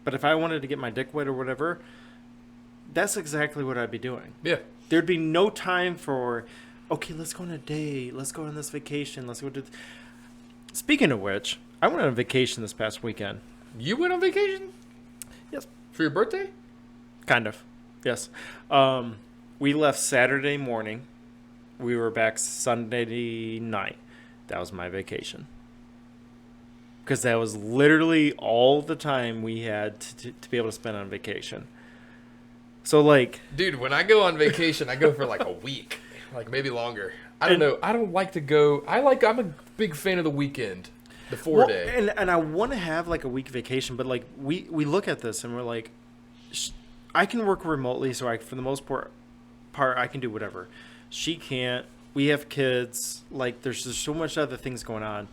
But if I wanted to get my dick wet or whatever, that's exactly what I'd be doing. Yeah. There'd be no time for, okay, let's go on a date. Let's go on this vacation. Let's go to... Speaking of which, I went on a vacation this past weekend. You went on vacation? Yes. For your birthday? Kind of. Yes. We left Saturday morning. We were back Sunday night. That was my vacation. Because that was literally all the time we had to be able to spend on vacation. So, like... Dude, when I go on vacation, I go for like a week. Like, maybe longer. I don't know. I don't like to go... I'm a big fan of the weekend. The 4-day. And I want to have, like, a week vacation, but, like, we look at this and we're like... I can work remotely, so for the most part, I can do whatever. She can't. We have kids. Like, there's just so much other things going on.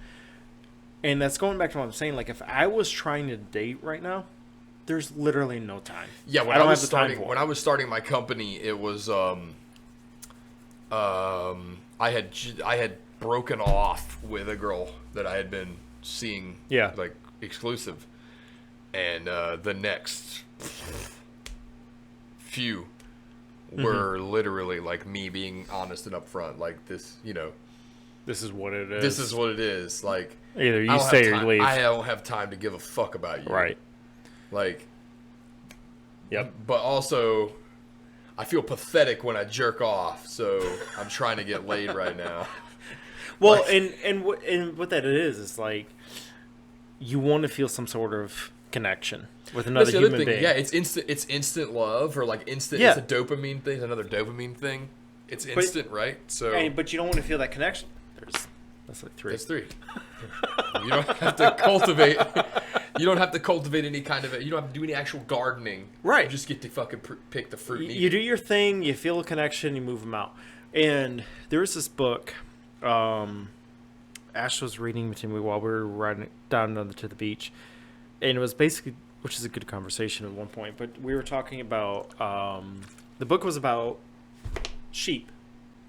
And that's going back to what I'm saying. Like, if I was trying to date right now... There's literally no time. Yeah, when I was starting my company, it was I had broken off with a girl that I had been seeing, like, exclusive, and the next few were literally like me being honest and upfront, like, this, this is what it is. This is what it is. Like, either you stay or you leave. I don't have time to give a fuck about you. Right. Like, yep. But also, I feel pathetic when I jerk off, so I'm trying to get laid right now. Well, like, and what that is like, you want to feel some sort of connection with another human being. Yeah, it's instant love, or like instant. Yeah. It's a dopamine thing. Another dopamine thing. It's instant, right? So, but you don't want to feel that connection. That's like 3. That's 3. You don't have to cultivate. You don't have to cultivate any kind of. You don't have to do any actual gardening. Right. You just get to fucking pick the fruit. And eat You do your thing. You feel a connection. You move them out. And there was this book. Ash was reading to me while we were riding down to the beach, and it was basically, which is a good conversation at one point. But we were talking about the book was about sheep,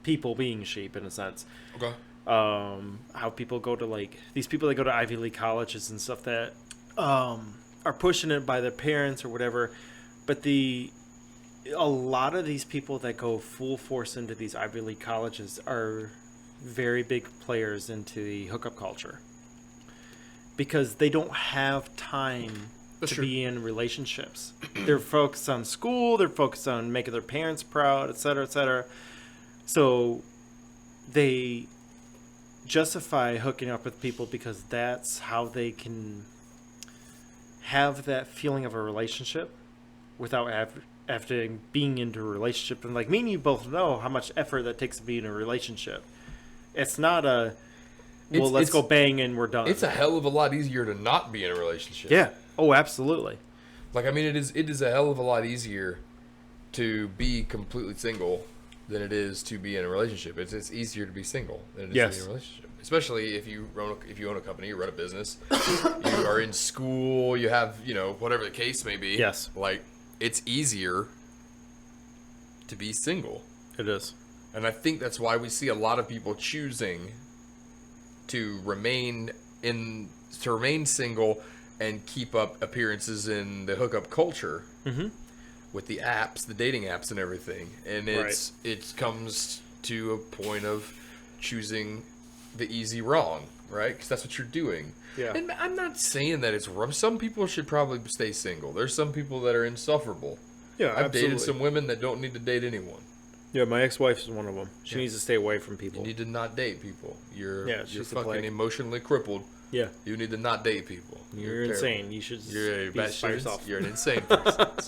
people being sheep in a sense. Okay. How people go to these people that go to Ivy League colleges and stuff that are pushing it by their parents or whatever, but a lot of these people that go full force into these Ivy League colleges are very big players into the hookup culture because they don't have time to be in relationships. They're focused on school, they're focused on making their parents proud, etc., etc. So they justify hooking up with people because that's how they can have that feeling of a relationship without after being into a relationship. And like me and you both know how much effort that takes to be in a relationship. It's not let's go bang and we're done. It's a hell of a lot easier to not be in a relationship. Yeah. Oh, absolutely. Like, I mean, it is a hell of a lot easier to be completely single than it is to be in a relationship. It's easier to be single than it is to be in a relationship. Especially if you own a company, you run a business, you are in school, you have, whatever the case may be. Yes. Like, it's easier to be single. It is. And I think that's why we see a lot of people choosing to remain single and keep up appearances in the hookup culture with the apps, the dating apps and everything. And it comes to a point of choosing the easy wrong, right? Because that's what you're doing. Yeah. And I'm not saying that it's wrong. Some people should probably stay single. There's some people that are insufferable. Yeah, I've dated some women that don't need to date anyone. Yeah, my ex-wife is one of them. She needs to stay away from people. You need to not date people. You're she's fucking emotionally crippled. Yeah. You need to not date people. You're insane. You should be by yourself. You're an insane person.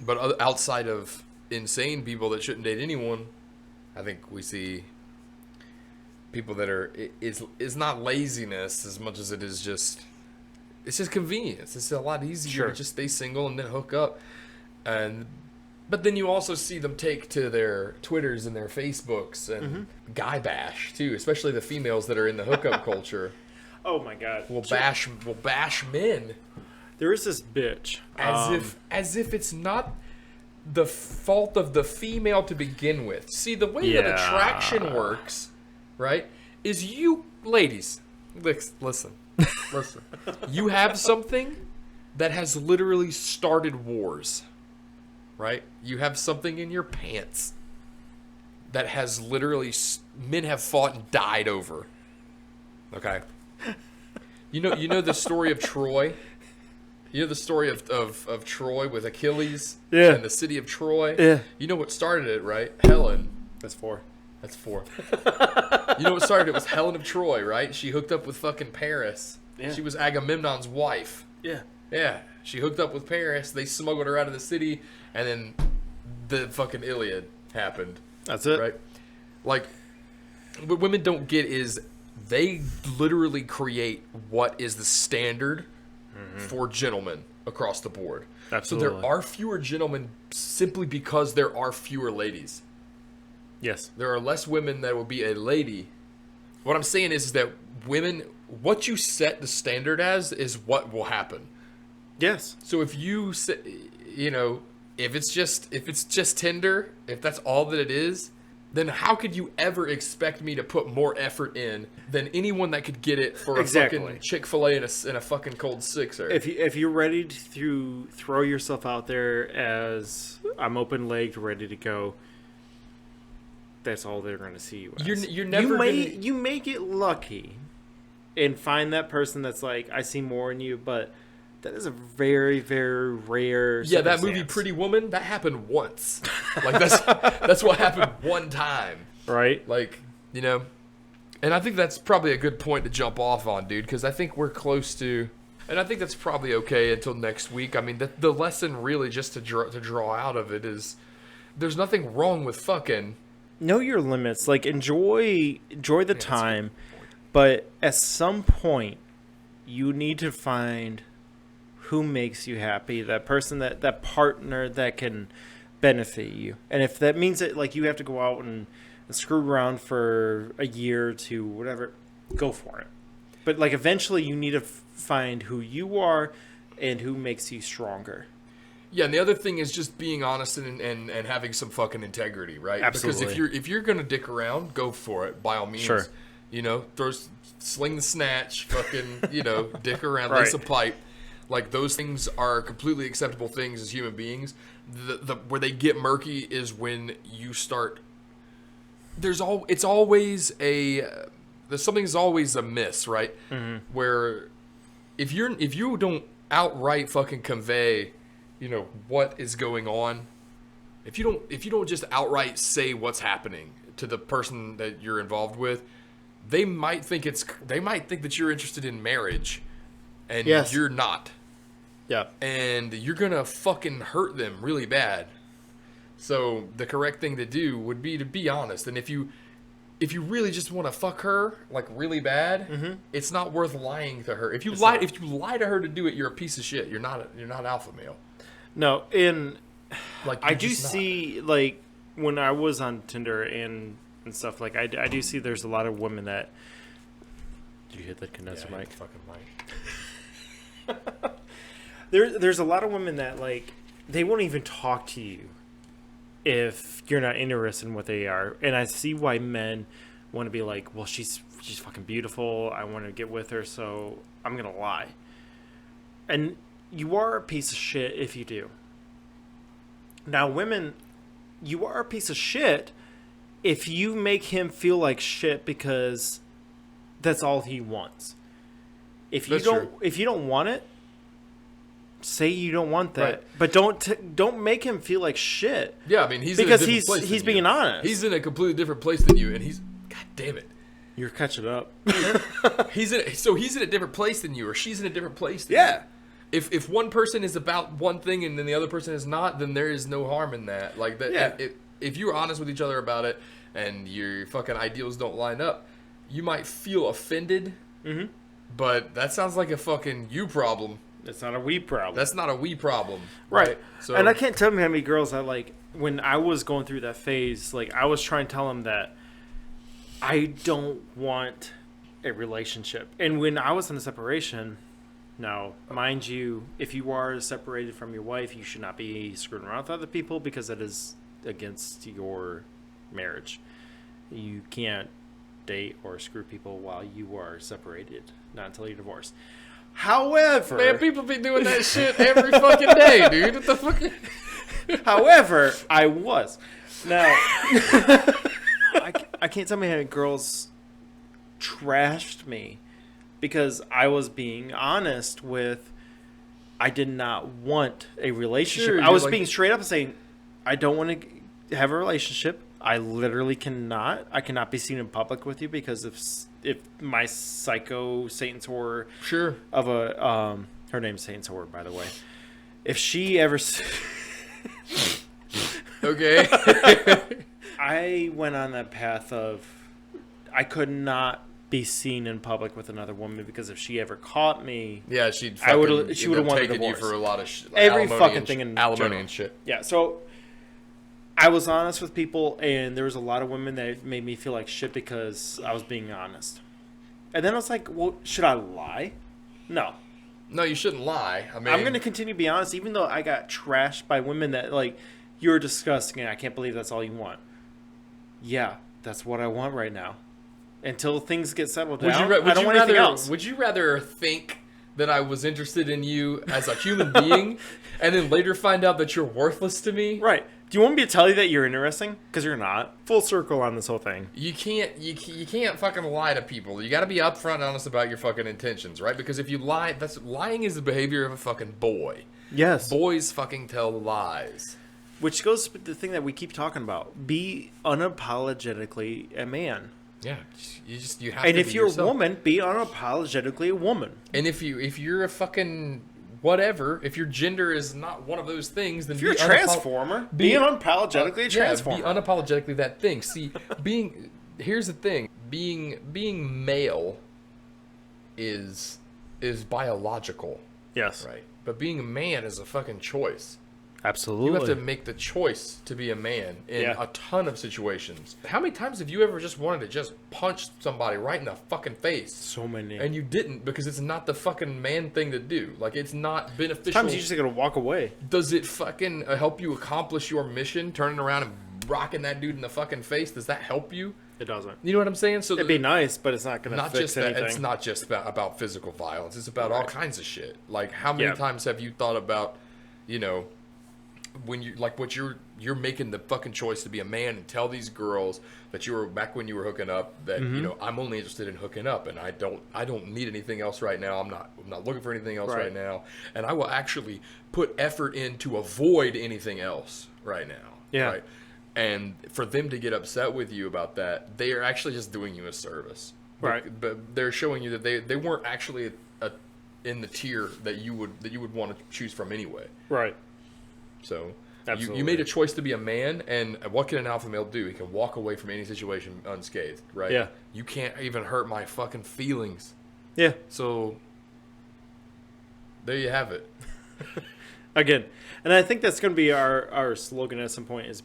But outside of insane people that shouldn't date anyone, I think we see people that are it's not laziness as much as it is just convenience. It's a lot easier to just stay single and then hook up. But then you also see them take to their Twitters and their Facebooks and guy bash too, especially the females that are in the hookup culture. Oh my God! Will bash men. There is this bitch as if it's not the fault of the female to begin with. See, the way that attraction works, right? Is you ladies, listen. You have something that has literally started wars. Right? You have something in your pants that has literally men have fought and died over. Okay? You know the story of Troy? You know the story of Troy with Achilles and the city of Troy? Yeah. You know what started it, right? Helen. That's 4. That's 4. You know what started it was Helen of Troy, right? She hooked up with fucking Paris. Yeah. She was Agamemnon's wife. Yeah. Yeah. She hooked up with Paris. They smuggled her out of the city. And then the fucking Iliad happened. That's it. Right? Like, what women don't get is they literally create what is the standard for gentlemen across the board. Absolutely. So there are fewer gentlemen simply because there are fewer ladies. Yes. There are less women that will be a lady. What I'm saying is that women, what you set the standard as is what will happen. Yes. So if you say, if it's just Tinder, if that's all that it is, then how could you ever expect me to put more effort in than anyone that could get it for a fucking Chick-fil-A and a fucking cold sixer? If you're ready to throw yourself out there as I'm open-legged, ready to go, that's all they're going to see you as. You're never you may get lucky and find that person that's like, I see more in you, but that is a very, very rare circumstance. Yeah, that movie Pretty Woman, that happened once. Like, that's what happened one time. Right. Like, and I think that's probably a good point to jump off on, dude, because I think we're close to And I think that's probably okay until next week. I mean, the lesson really just to draw out of it is there's nothing wrong with fucking. Know your limits. Like, enjoy the time, but at some point, you need to find who makes you happy. That person, that partner that can benefit you. And if that means that, like, you have to go out and screw around for a year or two, whatever, go for it. But, like, eventually you need to find who you are and who makes you stronger. Yeah, and the other thing is just being honest and having some fucking integrity, right? Absolutely. Because if you're gonna dick around, go for it by all means. Sure. You know, sling the snatch, fucking, you know, dick around, lace a pipe. Like, those things are completely acceptable things as human beings. Where they get murky is when you start. Something's always amiss, right? Mm-hmm. Where if you don't outright fucking convey, you know, what is going on, if you don't just outright say what's happening to the person that you're involved with, they might think that you're interested in marriage, and you're not. Yeah. And you're gonna fucking hurt them really bad. So the correct thing to do would be to be honest. And if you really just want to fuck her like really bad, mm-hmm. it's not worth lying to her. If you lie to her to do it, you're a piece of shit. You're not alpha male. No, and like I do see, like, when I was on Tinder and stuff, like I do see there's a lot of women that. Did you hit that condenser mic? Fucking mic. There's a lot of women that, like, they won't even talk to you if you're not interested in what they are. And I see why men want to be like, well, she's fucking beautiful, I want to get with her, so I'm gonna lie. And you are a piece of shit if you do. Now, women, you are a piece of shit if you make him feel like shit because that's all he wants. If you don't want it, say you don't want that, right. But don't make him feel like shit. Yeah, I mean, he's being honest. He's in a completely different place than you, and he's, god damn it, you're catching up. he's in a different place than you, or she's in a different place than you. If one person is about one thing and then the other person is not, then there is no harm in that. Like that. Yeah. If you're honest with each other about it and your fucking ideals don't line up, you might feel offended. Mm-hmm. But that sounds like a fucking you problem. It's not a we problem. That's not a we problem. Right. So, and I can't tell you how many girls I, like, when I was going through that phase, like, I was trying to tell them that I don't want a relationship. And when I was in a separation, now, mind you, if you are separated from your wife, you should not be screwing around with other people because that is against your marriage. You can't date or screw people while you are separated, not until you're divorced. However, man, people be doing that shit every fucking day, dude. What the fuck? However, I was. Now, I can't tell me how many girls trashed me because I was being honest with I did not want a relationship. Sure, I was being straight up and saying I don't want to have a relationship. I literally cannot. I cannot be seen in public with you because if my psycho Satan's whore of a her name's Satan's whore, by the way. If she ever okay, I went on that path of I could not be seen in public with another woman because if she ever caught me, yeah, she would have wanted taken you for a lot of every fucking thing in alimony and shit. Yeah, so. I was honest with people, and there was a lot of women that made me feel like shit because I was being honest. And then I was like, well, should I lie? No. No, you shouldn't lie. I mean, I'm going to continue to be honest, even though I got trashed by women that, like, you're disgusting, and I can't believe that's all you want. Yeah, that's what I want right now. Until things get settled down, I don't want anything else. Would you rather think that I was interested in you as a human being, and then later find out that you're worthless to me? Right. Do you want me to tell you that you're interesting? Because you're not. Full circle on this whole thing. You can't fucking lie to people. You got to be upfront and honest about your fucking intentions, right? Because if you lie, lying is the behavior of a fucking boy. Yes. Boys fucking tell lies. Which goes to the thing that we keep talking about. Be unapologetically a man. Yeah, you have. And to if be you're yourself. a woman, be unapologetically a woman. And if you're a fucking whatever, if your gender is not one of those things, then If you're a transformer, be unapologetically a transformer. Be unapologetically that thing. See, here's the thing: being male is biological, Yes, right? But being a man is a fucking choice. absolutely. You have to make the choice to be a man in a ton of situations. How many times have you ever just wanted to just punch somebody right in the fucking face? So many. And you didn't because it's not the fucking man thing to do. Like, it's not beneficial. Sometimes you just gotta walk away. Does it fucking help you accomplish your mission, turning around and rocking that dude in the fucking face? Does that help you? It doesn't. You know what I'm saying? So It'd be nice, but it's not gonna fix anything. It's not just about physical violence. It's about all kinds of shit. Like, how many times have you thought about, when you like what you're making the fucking choice to be a man and tell these girls that you were back when you were hooking up that I'm only interested in hooking up and I don't need anything else right now. I'm not looking for anything else right now, and I will actually put effort in to avoid anything else right now. Yeah. Right? And for them to get upset with you about that, they are actually just doing you a service. Right. But they're showing you that they weren't actually in the tier that you would want to choose from anyway. Right. So Absolutely. you made a choice to be a man, and what can an alpha male do? He can walk away from any situation unscathed, right? Yeah. You can't even hurt my fucking feelings. Yeah. So there you have it. Again, and I think that's gonna be our slogan at some point is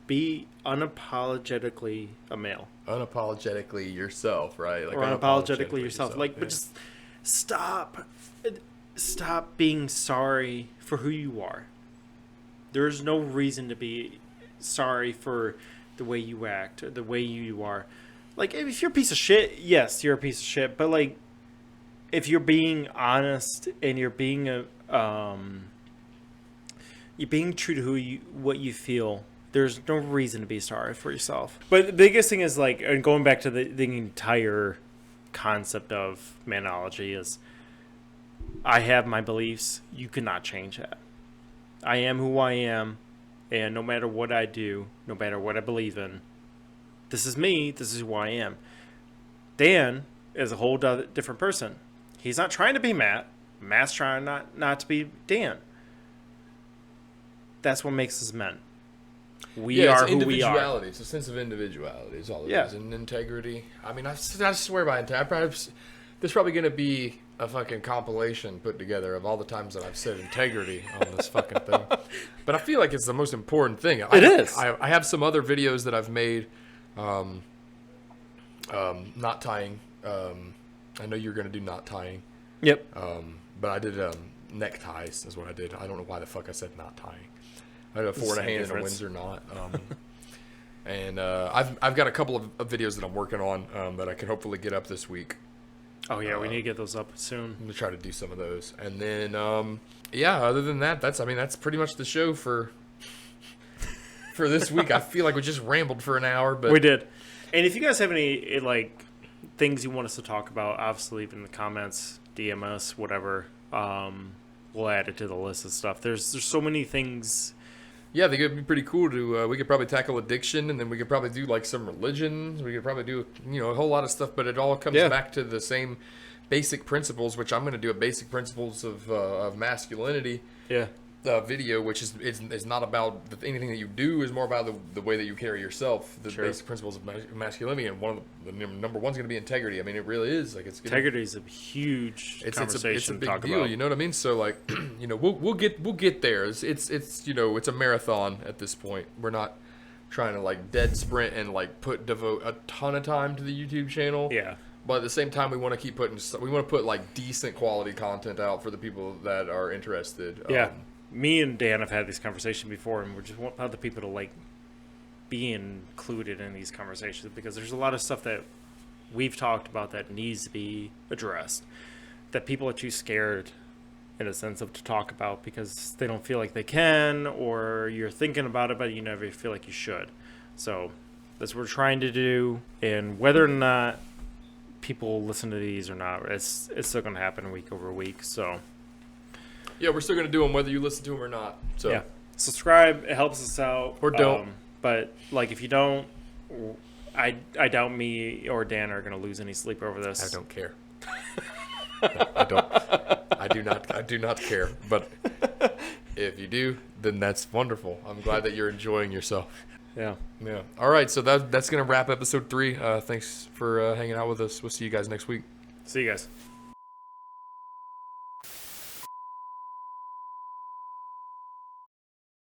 be unapologetically a male. Unapologetically yourself, right? Like, Or unapologetically yourself. Like, but just stop being sorry for who you are. There's no reason to be sorry for the way you act, or the way you are. Like, if you're a piece of shit, yes, you're a piece of shit. But like, if you're being honest and you're being true to what you feel, there's no reason to be sorry for yourself. But the biggest thing is, like, and going back to the entire concept of Manology is, I have my beliefs. You cannot change that. I am who I am, and no matter what I do, no matter what I believe in, this is me. This is who I am. Dan is a whole different person. He's not trying to be Matt. Matt's trying not to be Dan. That's what makes us men. We are who we are. Individuality. It's a sense of individuality is all it is. And integrity. I mean, I swear by integrity. There's probably going to be a fucking compilation put together of all the times that I've said integrity on this fucking thing. But I feel like it's the most important thing. It is. I have some other videos that I've made, knot tying. I know you're going to do knot tying. Yep. But I did neckties is what I did. I don't know why the fuck I said knot tying. I had a 4 and a hand and a Windsor knot. And I've got a couple of videos that I'm working on that I can hopefully get up this week. Oh yeah, we need to get those up soon. I'm gonna try to do some of those, and then other than that, that's pretty much the show for this week. I feel like we just rambled for an hour, but we did. And if you guys have any like things you want us to talk about, obviously leave in the comments, DM us, whatever. We'll add it to the list of stuff. There's so many things. Yeah, they could be pretty cool to. We could probably tackle addiction, and then we could probably do like some religions. We could probably do a whole lot of stuff, but it all comes back to the same basic principles. Which I'm going to do a basic principles of masculinity. Yeah. Video, which is not about anything that you do, is more about the way that you carry yourself. The basic principles of masculinity, and one of the number one's going to be integrity. I mean, it really is like integrity is a huge conversation. It's a big to talk deal. about. You know what I mean? So like, we'll get there. It's it's a marathon at this point. We're not trying to like dead sprint and like devote a ton of time to the YouTube channel. Yeah. But at the same time, we want to put like decent quality content out for the people that are interested. Yeah. Me and Dan have had this conversation before, and we just want other people to like be included in these conversations, because there's a lot of stuff that we've talked about that needs to be addressed, that people are too scared in a sense of to talk about because they don't feel like they can, or you're thinking about it but you never feel like you should. So that's what we're trying to do, and whether or not people listen to these or not, it's still going to happen week over week. So yeah, we're still going to do them whether you listen to them or not. So yeah, subscribe. It helps us out. Or don't. But like, if you don't, I doubt me or Dan are going to lose any sleep over this. I don't care. No, I don't. I do not care. But if you do, then that's wonderful. I'm glad that you're enjoying yourself. Yeah. Yeah. All right. So that's going to wrap episode 3. Thanks for hanging out with us. We'll see you guys next week. See you guys.